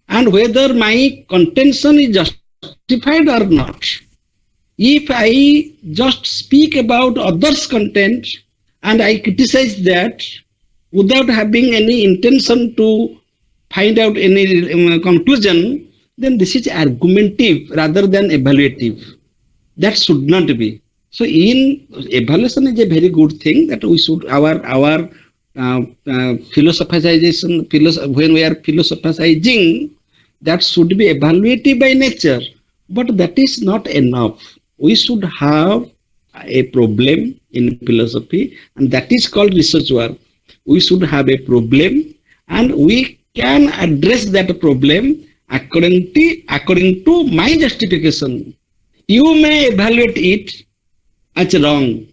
and whether my contention is justified or not. If I just speak about others' content and I criticize that without having any intention to find out any conclusion, then this is argumentative rather than evaluative. That should not be. So in evaluation is a very good thing that we should, our philosophization, when we are philosophizing, that should be evaluative by nature. But that is not enough. We should have a problem in philosophy, and that is called research work. We should have a problem, and we can address that problem according to my justification. You may evaluate it as wrong,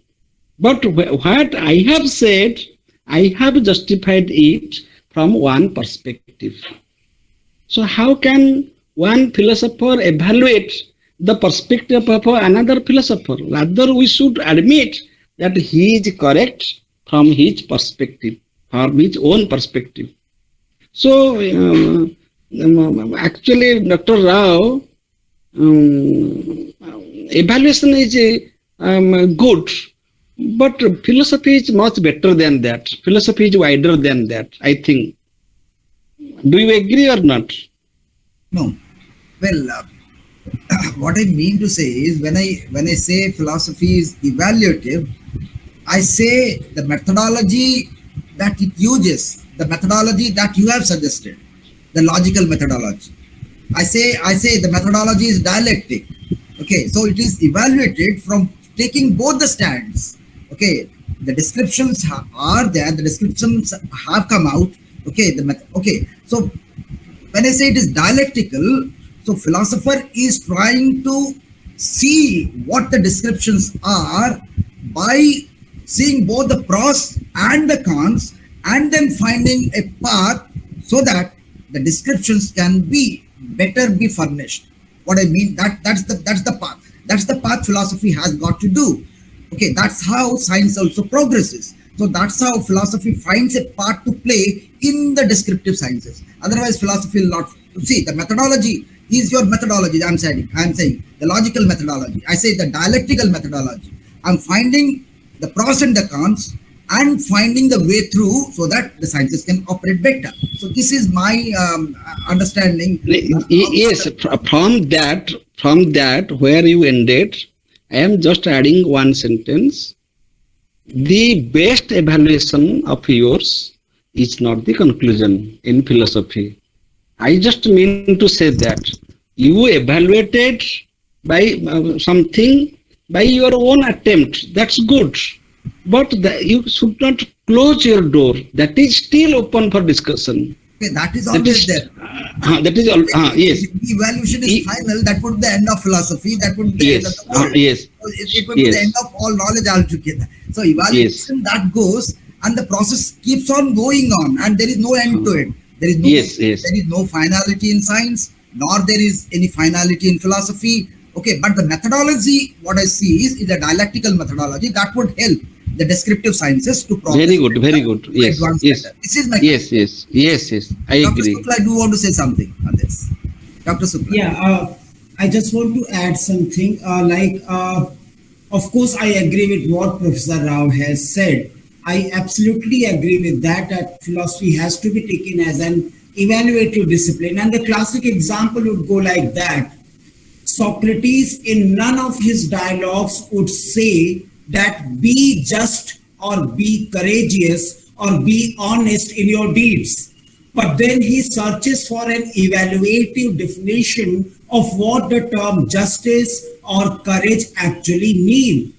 but what I have said, I have justified it from one perspective. So how can one philosopher evaluate the perspective of another philosopher? Rather, we should admit that he is correct from his perspective, from his own perspective. So, actually, Dr. Rao, evaluation is good, but philosophy is much better than that. Philosophy is wider than that, I think. Do you agree or not? No. Well, what I mean to say is when I say philosophy is evaluative, I say the methodology that it uses, the methodology that you have suggested, the logical methodology. I say the methodology is dialectic. Okay, so it is evaluated from taking both the stands. Okay, the descriptions are there, the descriptions have come out. Okay, so when I say it is dialectical, so philosopher is trying to see what the descriptions are by seeing both the pros and the cons, and then finding a path so that the descriptions can be better be furnished. What I mean, that's the path. That's the path philosophy has got to do. Okay, that's how science also progresses. So that's how philosophy finds a part to play in the descriptive sciences. Otherwise, philosophy will not see. The methodology is your methodology. I'm saying the logical methodology. I say the dialectical methodology. I'm finding the pros and the cons and finding the way through so that the sciences can operate better. So this is my understanding. Yes, from that where you ended, I am just adding one sentence. The best evaluation of yours is not the conclusion in philosophy. I just mean to say that you evaluated by something by your own attempt. That's good. But you should not close your door. That is still open for discussion. Okay, that is always there. That is all. Yes. If the evaluation is final, that would be the end of philosophy. That would be the end of the world. Yes. It would be the end of all knowledge altogether. So evaluation that goes, and the process keeps on going on, and there is no end to it. There is no there is no finality in science, nor there is any finality in philosophy. Okay, but the methodology, what I see is a dialectical methodology that would help the descriptive sciences to progress. Very good. Yes. This is my yes. I Dr. agree. Shukla, I do want to say something on this. Dr. Shukla. Yeah, I just want to add something. Of course, I agree with what Professor Rao has said. I absolutely agree with that, that philosophy has to be taken as an evaluative discipline. And the classic example would go like that. Socrates, in none of his dialogues, would say that be just or be courageous or be honest in your deeds. But then he searches for an evaluative definition of what the term justice or courage actually mean.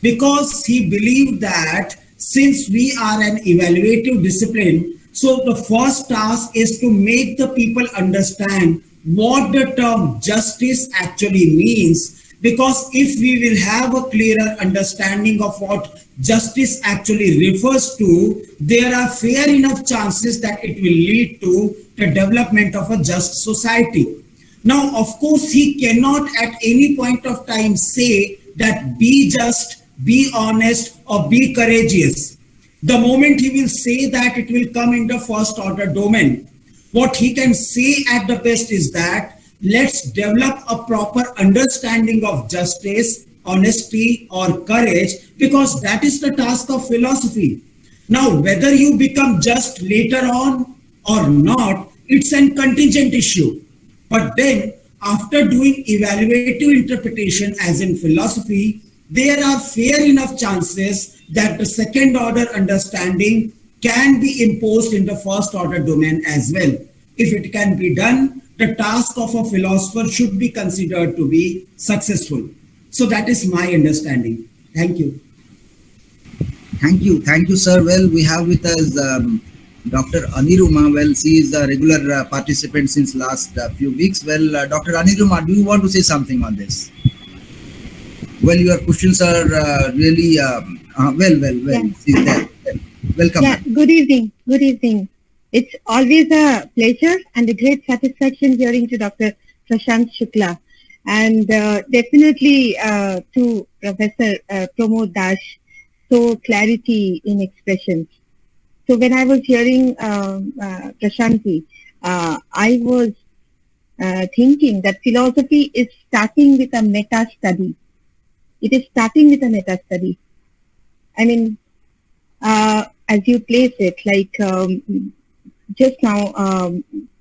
Because he believed that since we are an evaluative discipline, so the first task is to make the people understand what the term justice actually means. Because if we will have a clearer understanding of what justice actually refers to, there are fair enough chances that it will lead to the development of a just society. Now, of course, he cannot at any point of time say that be just, be honest, or be courageous. The moment he will say that, it will come in the first order domain. What he can say at the best is that let's develop a proper understanding of justice, honesty, or courage, because that is the task of philosophy. Now, whether you become just later on or not, it's a contingent issue. But then, after doing evaluative interpretation, as in philosophy, there are fair enough chances that the second order understanding can be imposed in the first order domain as well. If it can be done, the task of a philosopher should be considered to be successful. So that is my understanding. Thank you. Thank you, sir. Well, we have with us Dr. Aniruma. Well, she is a regular participant since last few weeks. Well, Dr. Aniruma, do you want to say something on this? Well, your questions are really well. She's there. Welcome. Yeah, good evening. Good evening. It's always a pleasure and a great satisfaction hearing to Dr. Prashant Shukla, and definitely to Professor Pramod Das, so clarity in expressions. So when I was hearing Prashanti, I was thinking that philosophy is starting with a meta study. It is starting with a meta study. I mean, as you place it, like just now,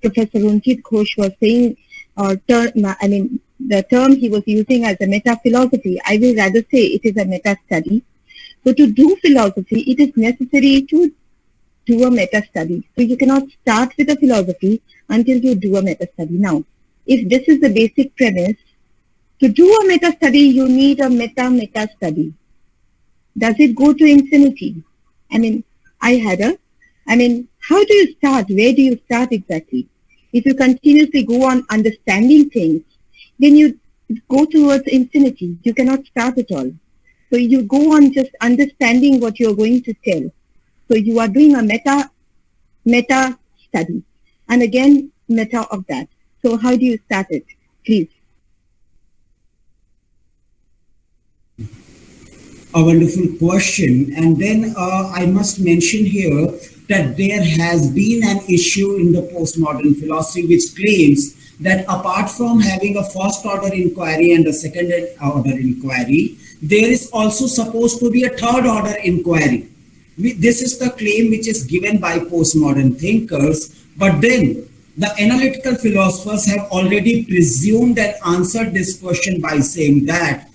Professor Runjit Ghosh was saying, the term he was using as a meta-philosophy, I will rather say it is a meta-study. So to do philosophy, it is necessary to do a meta-study. So you cannot start with a philosophy until you do a meta-study. Now, if this is the basic premise, to do a meta-study, you need a meta-study. Does it go to infinity? How do you start? Where do you start exactly? If you continuously go on understanding things, then you go towards infinity. You cannot start at all. So you go on just understanding what you're going to tell. So you are doing a meta study. And again, meta of that. So how do you start it? Please. A wonderful question. And then I must mention here that there has been an issue in the postmodern philosophy which claims that apart from having a first order inquiry and a second order inquiry, there is also supposed to be a third order inquiry. This is the claim which is given by postmodern thinkers, but then the analytical philosophers have already presumed and answered this question by saying that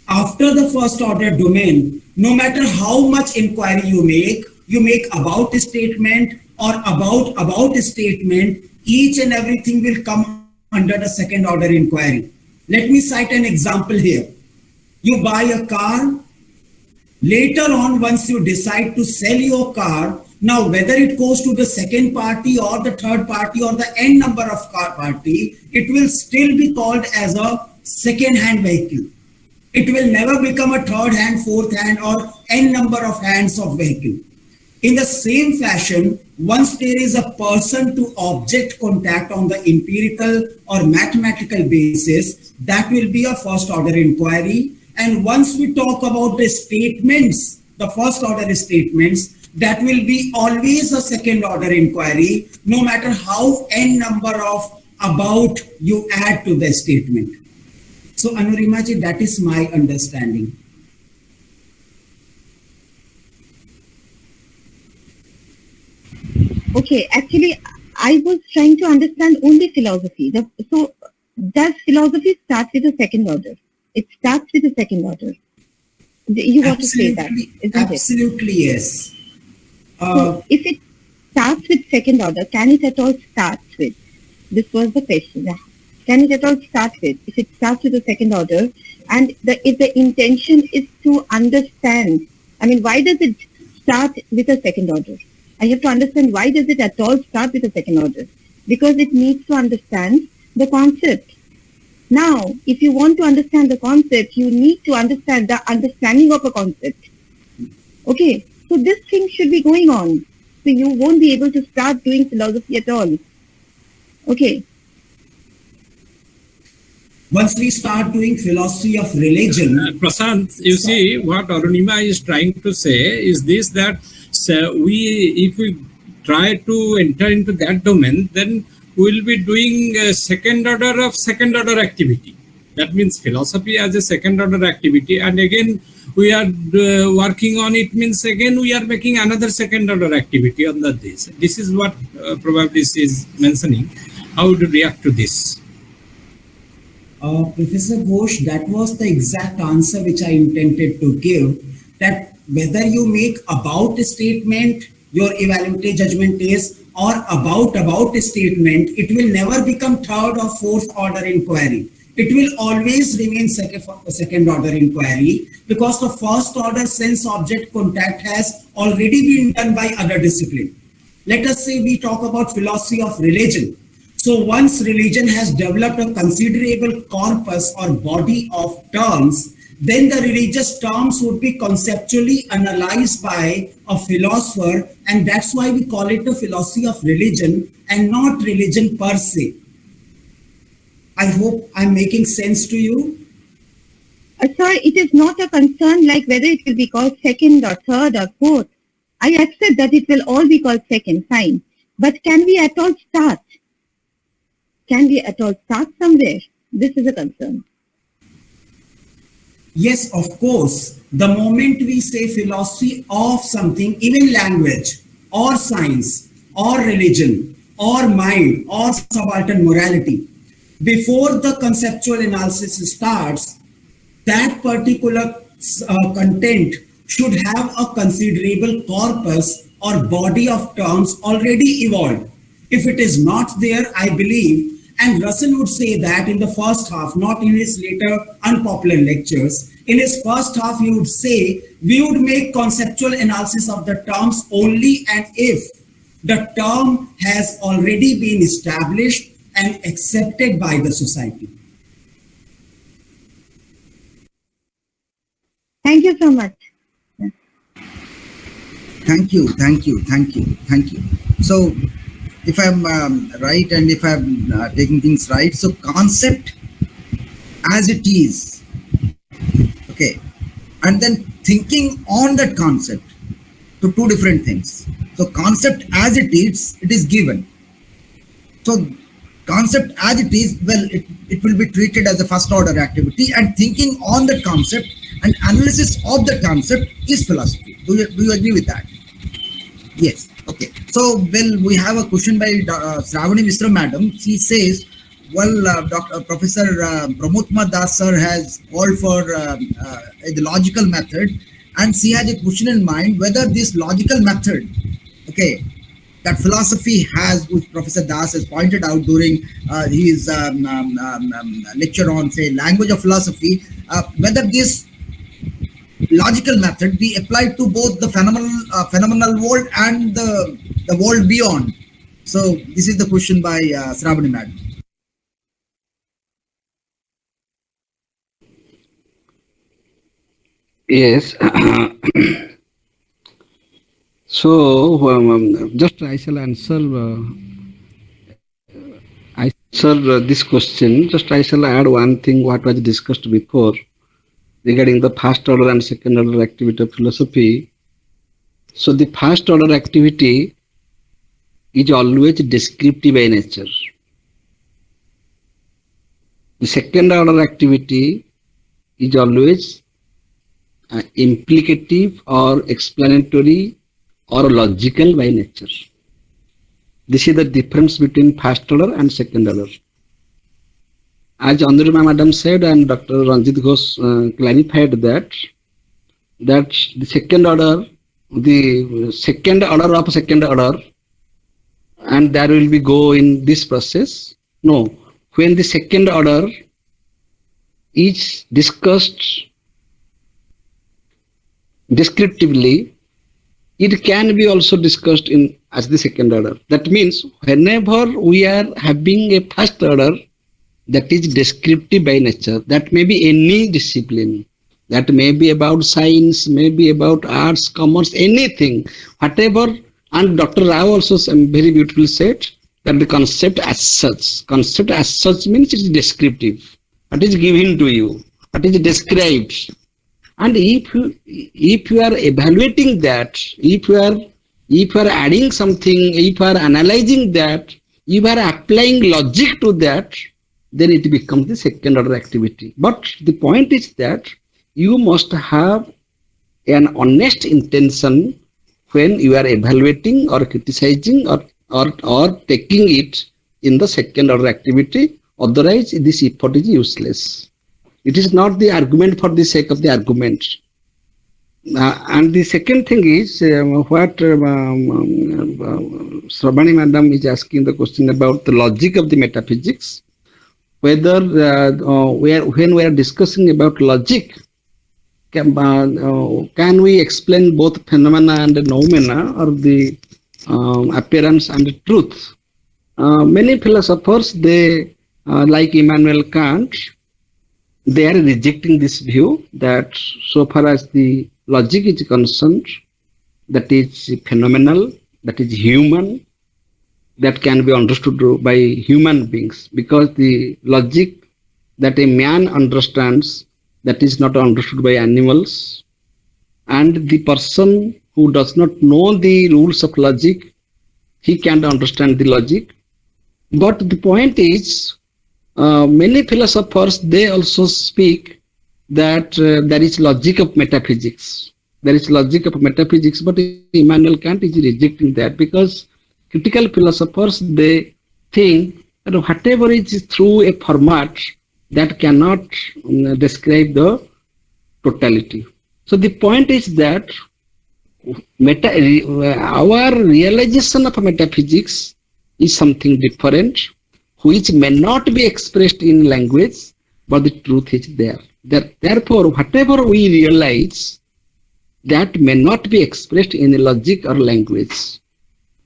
after the first order domain, no matter how much inquiry you make about a statement or about a statement, each and everything will come under the second order inquiry. Let me cite an example here. You buy a car. Later on, once you decide to sell your car, now whether it goes to the second party or the third party or the n number of car party, it will still be called as a second-hand vehicle. It will never become a third hand, fourth hand, or n number of hands of vehicle. In the same fashion, once there is a person to object contact on the empirical or mathematical basis, that will be a first order inquiry. And once we talk about the statements, the first order statements, that will be always a second order inquiry, no matter how n number of about you add to the statement. So Anurima ji, that is my understanding. Okay, actually, I was trying to understand only philosophy. So does philosophy start with a second order? It starts with a second order. You want to say that, isn't it? Absolutely, yes. So if it starts with second order, can it at all start with? This was the question. Yeah. Can it at all start with? If it starts with the second order, and if the intention is to understand, I mean, why does it start with a second order? I have to understand why does it at all start with a second order? Because it needs to understand the concept. Now, if you want to understand the concept, you need to understand the understanding of a concept. Okay, so this thing should be going on. So you won't be able to start doing philosophy at all. Okay. Once we start doing philosophy of religion, Prashant, you see what Arunima is trying to say is this, that if we try to enter into that domain, then we will be doing a second order activity. That means philosophy as a second order activity, and again we are working on it, means again we are making another second order activity under this. This is what probably she is mentioning. How would you react to this? Professor Ghosh, that was the exact answer which I intended to give, that whether you make about a statement, your evaluative judgment is, or about a statement, it will never become third or fourth order inquiry. It will always remain second order inquiry, because the first order sense object contact has already been done by other discipline. Let us say we talk about philosophy of religion. So once religion has developed a considerable corpus or body of terms, then the religious terms would be conceptually analyzed by a philosopher, and that's why we call it the philosophy of religion and not religion per se. I hope I'm making sense to you. Sir, it is not a concern like whether it will be called second or third or fourth. I accept that it will all be called second, fine. But can we at all start? Can we at all start somewhere? This is a concern. Yes, of course. The moment we say philosophy of something, even language or science or religion or mind or subaltern morality, before the conceptual analysis starts, that particular content should have a considerable corpus or body of terms already evolved. If it is not there, I believe, and Russell would say that in the first half, not in his later unpopular lectures, in his first half he would say we would make conceptual analysis of the terms only and if the term has already been established and accepted by the society. Thank you so much. Thank you. So, if I'm right and if I'm taking things right, so concept as it is, okay, and then thinking on that concept, so two different things. So concept as it is given. So concept as it is, well, it will be treated as a first order activity, and thinking on that concept and analysis of the concept is philosophy. Do you agree with that? Yes. Okay. So, well, we have a question by Shravani Mishra Madam. She says, well, Professor Pramotma Das sir has called for the logical method, and she has a question in mind whether this logical method, okay, that philosophy has, which Professor Das has pointed out during his lecture on, say, language of philosophy, whether this logical method be applied to both the phenomenal world and the world beyond. So this is the question by Shravani Madam. Yes. So just I shall answer this question. Just I shall add one thing what was discussed before regarding the first order and second order activity of philosophy. So the first order activity is always descriptive by nature. The second order activity is always implicative or explanatory or logical by nature. This is the difference between first order and second order. As Anurima Madam said and Dr. Ranjit Ghosh clarified that the second order the second order of second order, and there will be go in this process. No, when the second order is discussed descriptively, it can be also discussed in as the second order. That means whenever we are having a first order that is descriptive by nature, that may be any discipline, that may be about science, maybe about arts, commerce, anything, whatever. And Dr. Rao also very beautifully said that the concept as such means it is descriptive. What is given to you, what is described. And if you are evaluating that, if you are adding something, if you are analyzing that, if you are applying logic to that, then it becomes the second order activity. But the point is that you must have an honest intention when you are evaluating or criticizing or taking it in the second order activity. Otherwise, this effort is useless. It is not the argument for the sake of the argument. And the second thing is what Sravani Madam is asking the question about the logic of the metaphysics. Whether when we are discussing about logic, can we explain both phenomena and noumena, or the appearance and the truth? Many philosophers, they like Immanuel Kant, they are rejecting this view that so far as the logic is concerned, that is phenomenal, that is human, that can be understood by human beings, because the logic that a man understands, that is not understood by animals, and the person who does not know the rules of logic, he can't understand the logic. But the point is, many philosophers, they also speak that there is logic of metaphysics. There is logic of metaphysics, but Immanuel Kant is rejecting that, because critical philosophers, they think that whatever is through a format, that cannot describe the totality. So the point is that our realization of metaphysics is something different, which may not be expressed in language, but the truth is there. Therefore, whatever we realize, that may not be expressed in logic or language,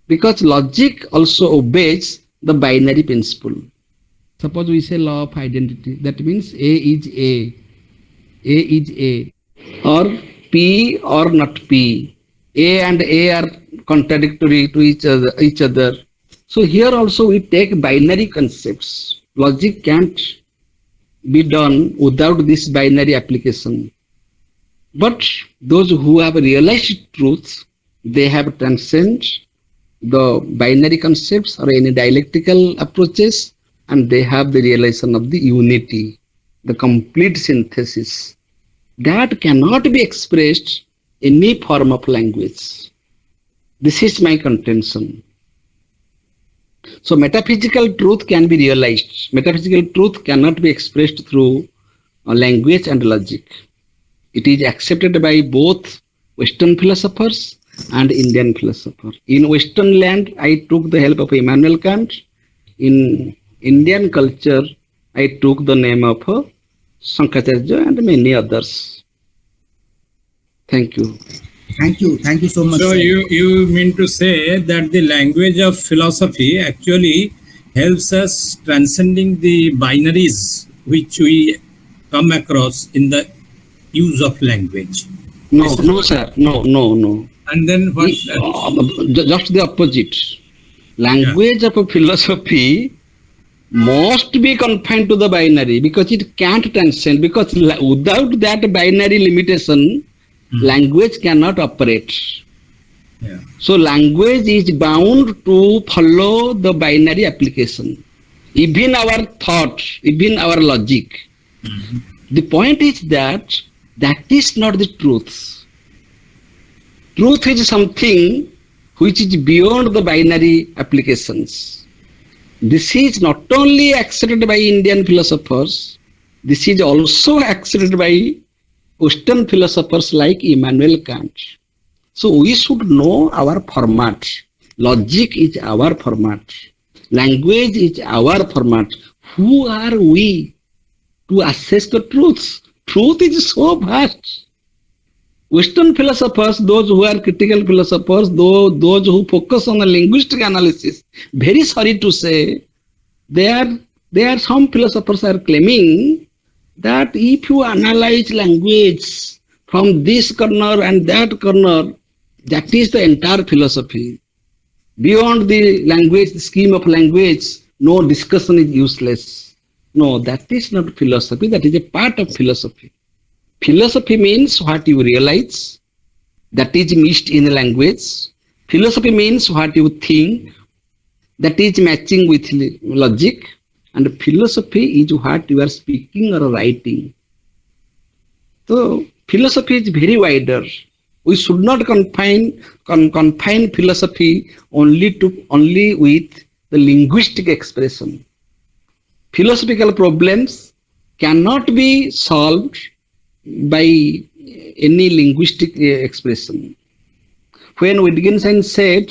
because logic also obeys the binary principle. Suppose we say law of identity, that means A is A is A, or P or not P. A and A are contradictory to each other. So here also we take binary concepts. Logic can't be done without this binary application. But those who have realized truth, they have transcended the binary concepts or any dialectical approaches, and they have the realization of the unity, the complete synthesis. That cannot be expressed in any form of language. This is my contention. So metaphysical truth can be realized. Metaphysical truth cannot be expressed through language and logic. It is accepted by both Western philosophers and Indian philosophers. In Western land, I took the help of Immanuel Kant. In Indian culture, I took the name of Shankaracharya and many others. Thank you. Thank you so much. So sir. you mean to say that the language of philosophy actually helps us transcending the binaries which we come across in the use of language? No, sir. No. And then what? Just the opposite. Language of a philosophy must be confined to the binary, because it can't transcend, because without that binary limitation, language cannot operate. Yeah. So language is bound to follow the binary application. Even our thought, even our logic. The point is that is not the truth. Truth is something which is beyond the binary applications. This is not only accepted by Indian philosophers, this is also accepted by Western philosophers like Immanuel Kant. So we should know our format. Logic is our format. Language is our format. Who are we to assess the truth? Truth is so vast. Western philosophers, those who are critical philosophers, those who focus on the linguistic analysis, very sorry to say, there are some philosophers are claiming that if you analyze language from this corner and that corner, that is the entire philosophy. Beyond the language, the scheme of language, no discussion is useless. No, that is not philosophy, that is a part of philosophy. Philosophy means what you realize, that is mixed in the language. Philosophy means what you think, that is matching with logic. And philosophy is what you are speaking or writing. So philosophy is very wider. We should not confine philosophy only with the linguistic expression. Philosophical problems cannot be solved by any linguistic expression. When Wittgenstein said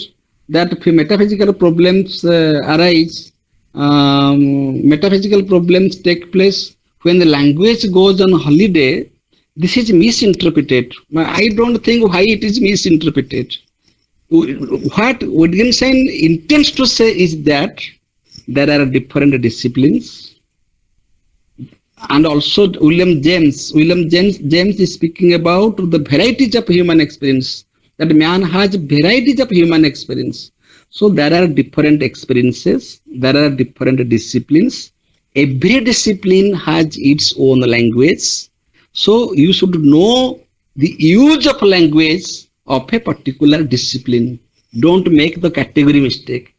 that metaphysical problems arise, metaphysical problems take place when the language goes on holiday, this is misinterpreted. I don't think why it is misinterpreted. What Wittgenstein intends to say is that there are different disciplines. And also William James is speaking about the varieties of human experience, that man has varieties of human experience. So there are different experiences, there are different disciplines. Every discipline has its own language. So you should know the use of language of a particular discipline. Don't make the category mistake.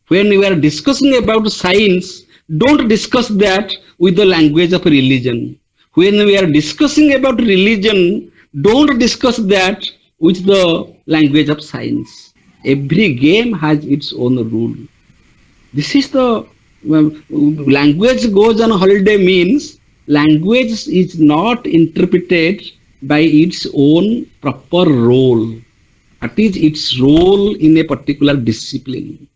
When you are discussing about science, don't discuss that with the language of religion. When we are discussing about religion, don't discuss that with the language of science. Every game has its own rule. This is the language goes on holiday means language is not interpreted by its own proper role. That is its role in a particular discipline.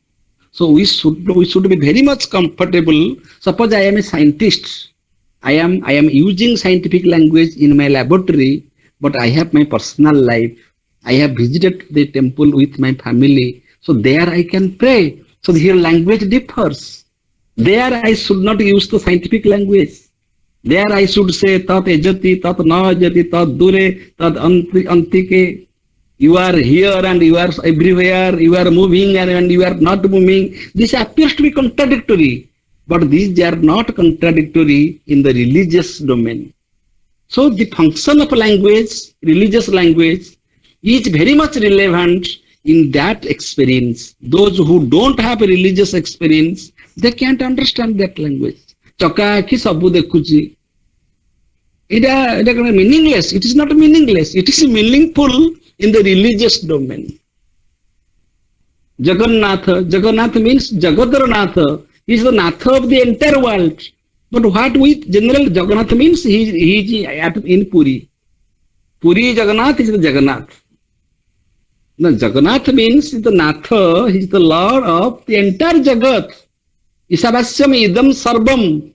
So we should be very much comfortable. Suppose I am a scientist. I am using scientific language in my laboratory, but I have my personal life. I have visited the temple with my family. So there I can pray. So here language differs. There I should not use the scientific language. There I should say tat ejati, tat na ejati, tat dure, tat antike. You are here and you are everywhere, you are moving and you are not moving. This appears to be contradictory, but these are not contradictory in the religious domain. So the function of language, religious language, is very much relevant in that experience. Those who don't have a religious experience, they can't understand that language. Chakaki sabu dekhuchi. It is meaningless. It is not meaningless. It is meaningful in the religious domain. Jagannath means Jagadarnath. He is the Natha of the entire world. But what with general Jagannath means he is in Puri. Puri Jagannath is the Jagannath. Now Jagannath means the Natha, he is the Lord of the entire Jagat. Isavasyam idam sarvam.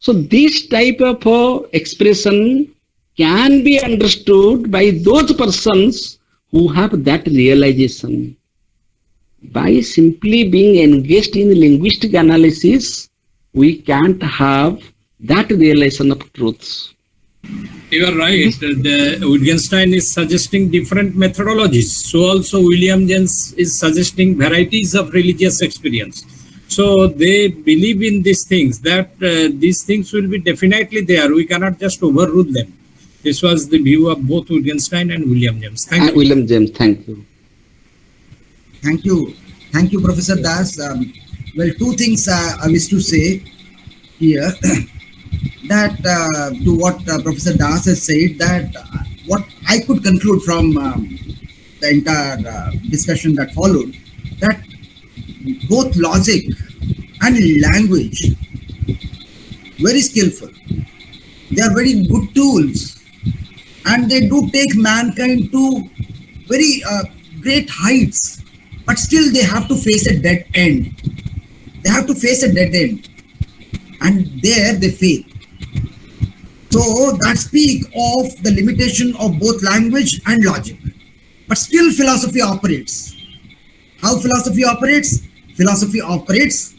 So this type of expression can be understood by those persons who have that realization. By simply being engaged in linguistic analysis, we can't have that realization of truths. You are right. Wittgenstein is suggesting different methodologies. So also William James is suggesting varieties of religious experience. So they believe in these things, that these things will be definitely there. We cannot just overrule them. This was the view of both Wittgenstein and William James. Thank you. William James, thank you. Thank you. Thank you, Professor Das. Well, two things I wish to say here. That to what Professor Das has said, that what I could conclude from the entire discussion that followed, that both logic and language, very skillful. They are very good tools, and they do take mankind to very great heights, but still they have to face a dead end. They have to face a dead end, and there they fail. So that speak of the limitation of both language and logic. But still philosophy operates. How philosophy operates? Philosophy operates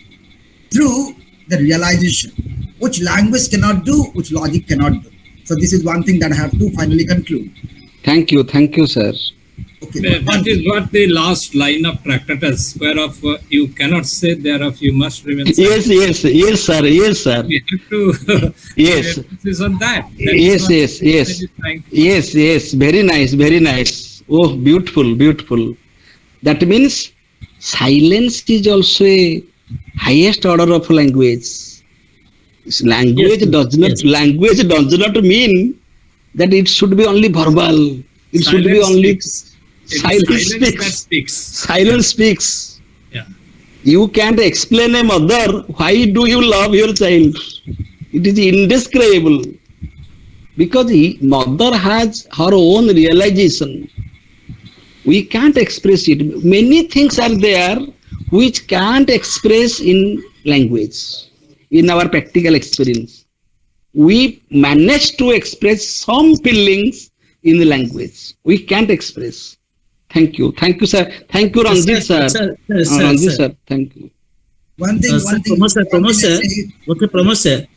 through the realization, which language cannot do, which logic cannot do. So this is one thing that I have to finally conclude. Thank you, sir. Okay. That is what the last line of Tractatus, whereof you cannot say, thereof you must remain silent. Yes, sir. We have to Yes. emphasis on that. That Yes, is what yes. I is trying to- Yes, very nice. Oh, beautiful. That means silence is also a highest order of language. Language does not mean that it should be only verbal. It should be Silence only speaks. It is silence that speaks. Silence speaks. Yeah. You can't explain a mother why do you love your child. It is indescribable because mother has her own realization. We can't express it. Many things are there which can't express in language. In our practical experience, we manage to express some feelings in the language. We can't express. Thank you, sir. Thank you, Ranjit sir. Ranjit sir, thank you. One thing. Pramod sir. Okay, Pramod sir.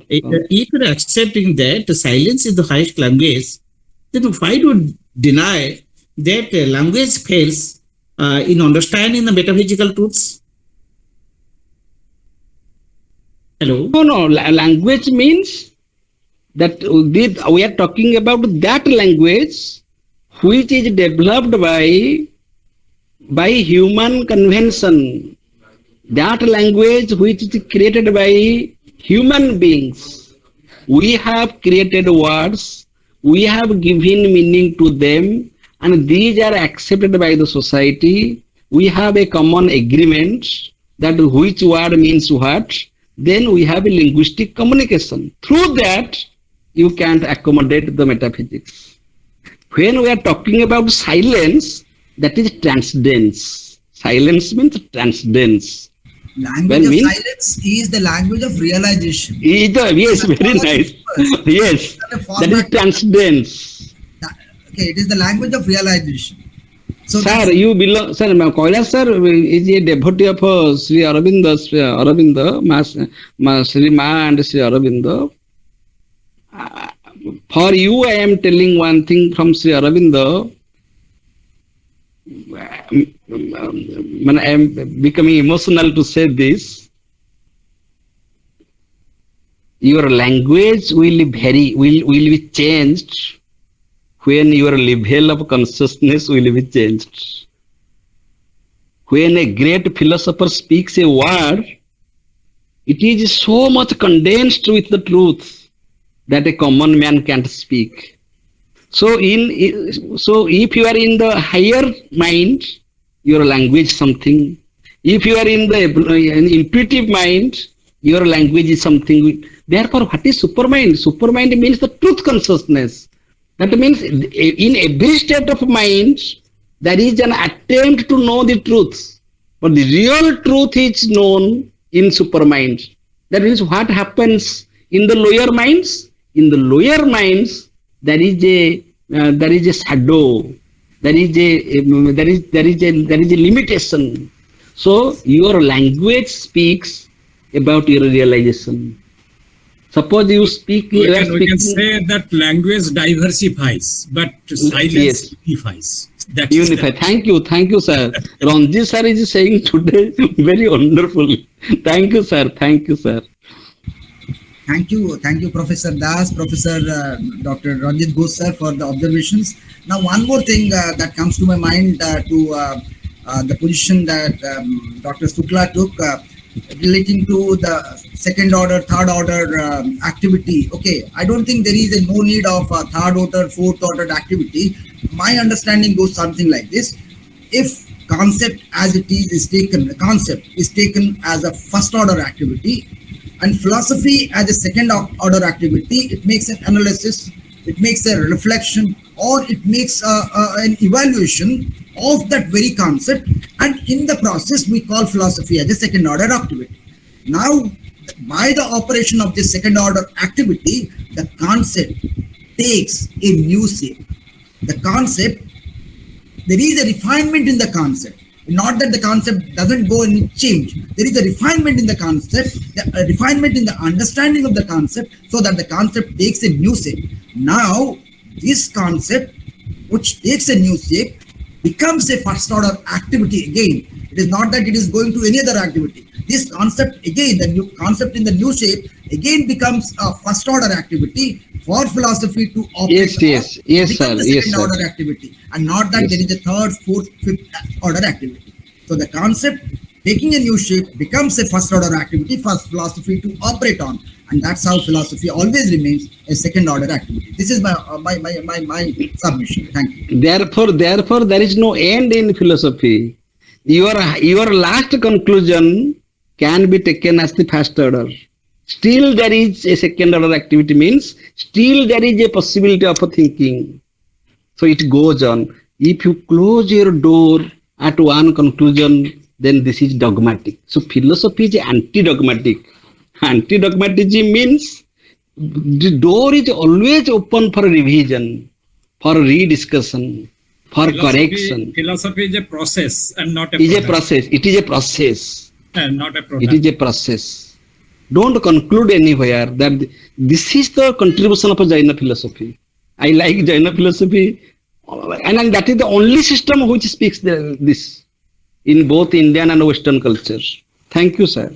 If you are accepting that silence is the highest language, then why do you deny that language fails in understanding the metaphysical truths? Hello? No. Language means that we are talking about that language which is developed by human convention. That language which is created by human beings. We have created words, we have given meaning to them, and these are accepted by the society. We have a common agreement that which word means what. Then we have a linguistic communication. Through that, you can't accommodate the metaphysics. When we are talking about silence, that is transcendence. Silence means transcendence. Language of silence is the language of realization. Yes, very nice. Yes, that is transcendence. Okay, it is the language of realization. So Sir, you belong. Sir, Kailash sir is a devotee of Sri Aurobindo, Sri Ma and Sri Aurobindo. For you, I am telling one thing from Sri Aurobindo. I am becoming emotional to say this. Your language will be changed when your level of consciousness will be changed. When a great philosopher speaks a word, it is so much condensed with the truth that a common man can't speak. So if you are in the higher mind, your language is something. If you are in the intuitive mind, your language is something. Therefore, what is supermind? Supermind means the truth consciousness. That means in every state of mind, there is an attempt to know the truth. But the real truth is known in supermind. That means what happens in the lower minds? In the lower minds, there is a shadow. There is a limitation. So your language speaks about your realization. Suppose you speak. We can say that language diversifies, but silence unifies. That is Unify. Thank you, sir. Ranjit sir is saying today very wonderfully. Thank you, sir. Thank you, Professor Das, Professor Dr. Ranjit Ghosh sir, for the observations. Now, one more thing that comes to my mind to the position that Dr. Shukla took relating to the second order, third order activity. Okay, I don't think there is no need of third order, fourth order activity. My understanding goes something like this: if concept as it is taken, the concept is taken as a first order activity, and philosophy as a second order activity, it makes an analysis, it makes a reflection, or it makes an evaluation of that very concept, and in the process we call philosophy as a second order activity. Now, by the operation of this second order activity, the concept takes a new shape. The concept, there is a refinement in the concept. Not that the concept doesn't go and change. There is a refinement in the concept, a refinement in the understanding of the concept, so that the concept takes a new shape. Now, this concept, which takes a new shape, becomes a first order activity again. It is not that it is going to any other activity. This concept again, the new concept in the new shape, again becomes a first order activity for philosophy to operate. Yes, become sir. the Yes, second sir. order activity, and not that Yes. there is a third, fourth, fifth order activity. So the concept taking a new shape becomes a first order activity for philosophy to operate on, and that's how philosophy always remains a second order activity. This is my submission. Thank you. Therefore, there is no end in philosophy. Your last conclusion can be taken as the first order. Still there is a second order activity, means still there is a possibility of a thinking. So it goes on. If you close your door at one conclusion, then this is dogmatic. So philosophy is anti-dogmatic. Anti-dogmatism means the door is always open for revision, for rediscussion, for correction. Philosophy is a process and not a It is a product. process. It is a process. And not a It product. is a process. Don't conclude anywhere that this is the contribution of a Jaina philosophy. I like Jaina philosophy, and that is the only system which speaks this in both Indian and Western cultures. Thank you, sir.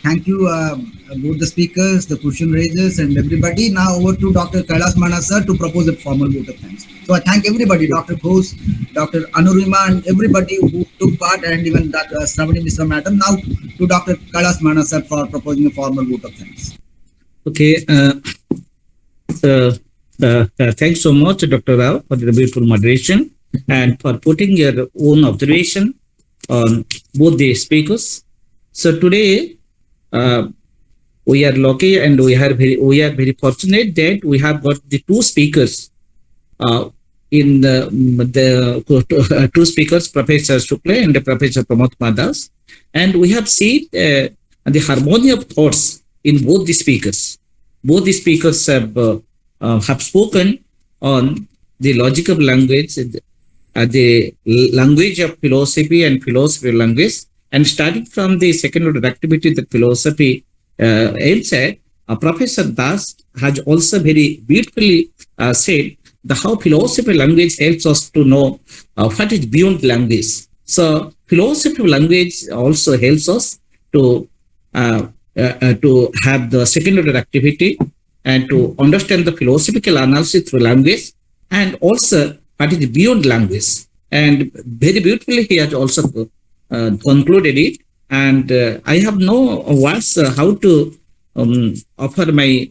Thank you, both the speakers, the question raisers, and everybody. Now over to Dr. Kailas Mana sir to propose a formal vote of thanks. So I thank everybody, Dr. Ghosh, Dr. Anurima, and everybody who took part, and even Dr. Shravani Mishra madam. Now to Dr. Kailas Mana sir for proposing a formal vote of thanks. Okay. Thanks so much, Dr. Rao, for the beautiful moderation and for putting your own observation on both the speakers. So today, we are lucky and we are very fortunate that we have got the two speakers in the two speakers, Professor Shukla and Professor Pramod Kumar Das, and we have seen the harmony of thoughts in both the speakers. Both the speakers have spoken on the logic of language, the language of philosophy and philosophy of language, and starting from the second order activity that philosophy aims at, Professor Das has also very beautifully said how philosophy of language helps us to know what is beyond language. So philosophy of language also helps us to have the second order activity and to understand the philosophical analysis through language, and also what is beyond language. And very beautifully he has also concluded it. And I have no words how to offer my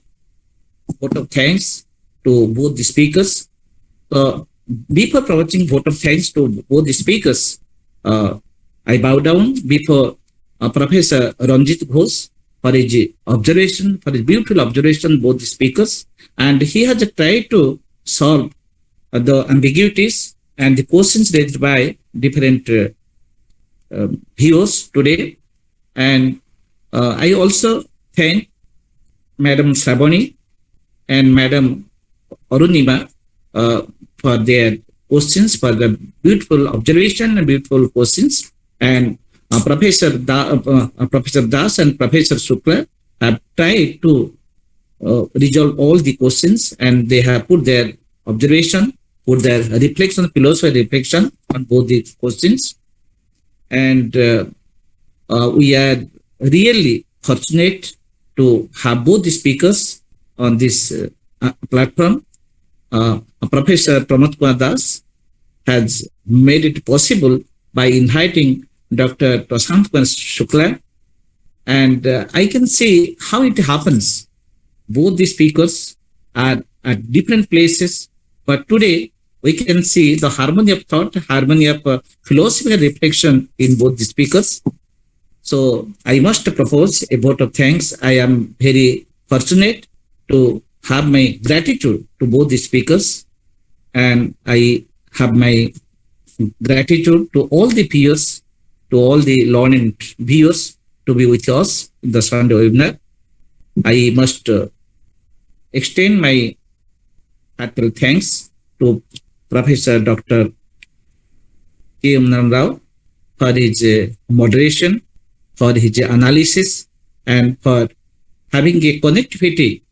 vote of thanks to both the speakers. Before proposing vote of thanks to both the speakers, I bow down before Professor Ranjit Ghosh for his observation, for his beautiful observation, both the speakers, and he has tried to solve the ambiguities and the questions raised by different viewers today. And I also thank Madam Shravani and Madam Arunima for their questions, for the beautiful observation and beautiful questions. And Professor Das and Professor Shukla have tried to resolve all the questions, and they have put their observation, put their reflection, philosophy reflection on both the questions. And we are really fortunate to have both the speakers on this platform. Professor Pramod Kumar Das has made it possible by inviting Dr. Prashant Kumar Shukla, and I can see how it happens. Both the speakers are at different places, but today we can see the harmony of thought, harmony of philosophical reflection in both the speakers. So I must propose a vote of thanks. I am very fortunate to have my gratitude to both the speakers, and I have my gratitude to all the peers, to all the learned viewers to be with us in the Sunday webinar. I must extend my heartfelt thanks to Professor Dr. K. Rao for his moderation, for his analysis, and for having a connectivity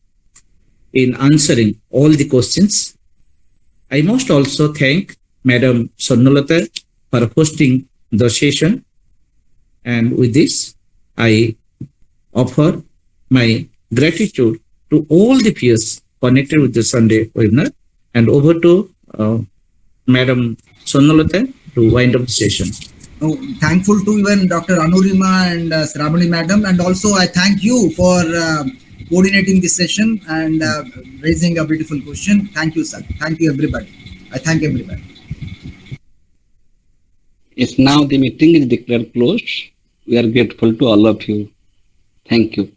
in answering all the questions. I must also thank Madam Sonnalata for hosting the session. And with this, I offer my gratitude to all the peers connected with the Sunday webinar, and over to Madam Sonnalata to wind up the session. Oh, thankful to even Dr. Anurima and Sramani Madam, and also I thank you for coordinating this session and raising a beautiful question. Thank you, sir. Thank you, everybody. I thank everybody. Yes, now the meeting is declared closed. We are grateful to all of you. Thank you.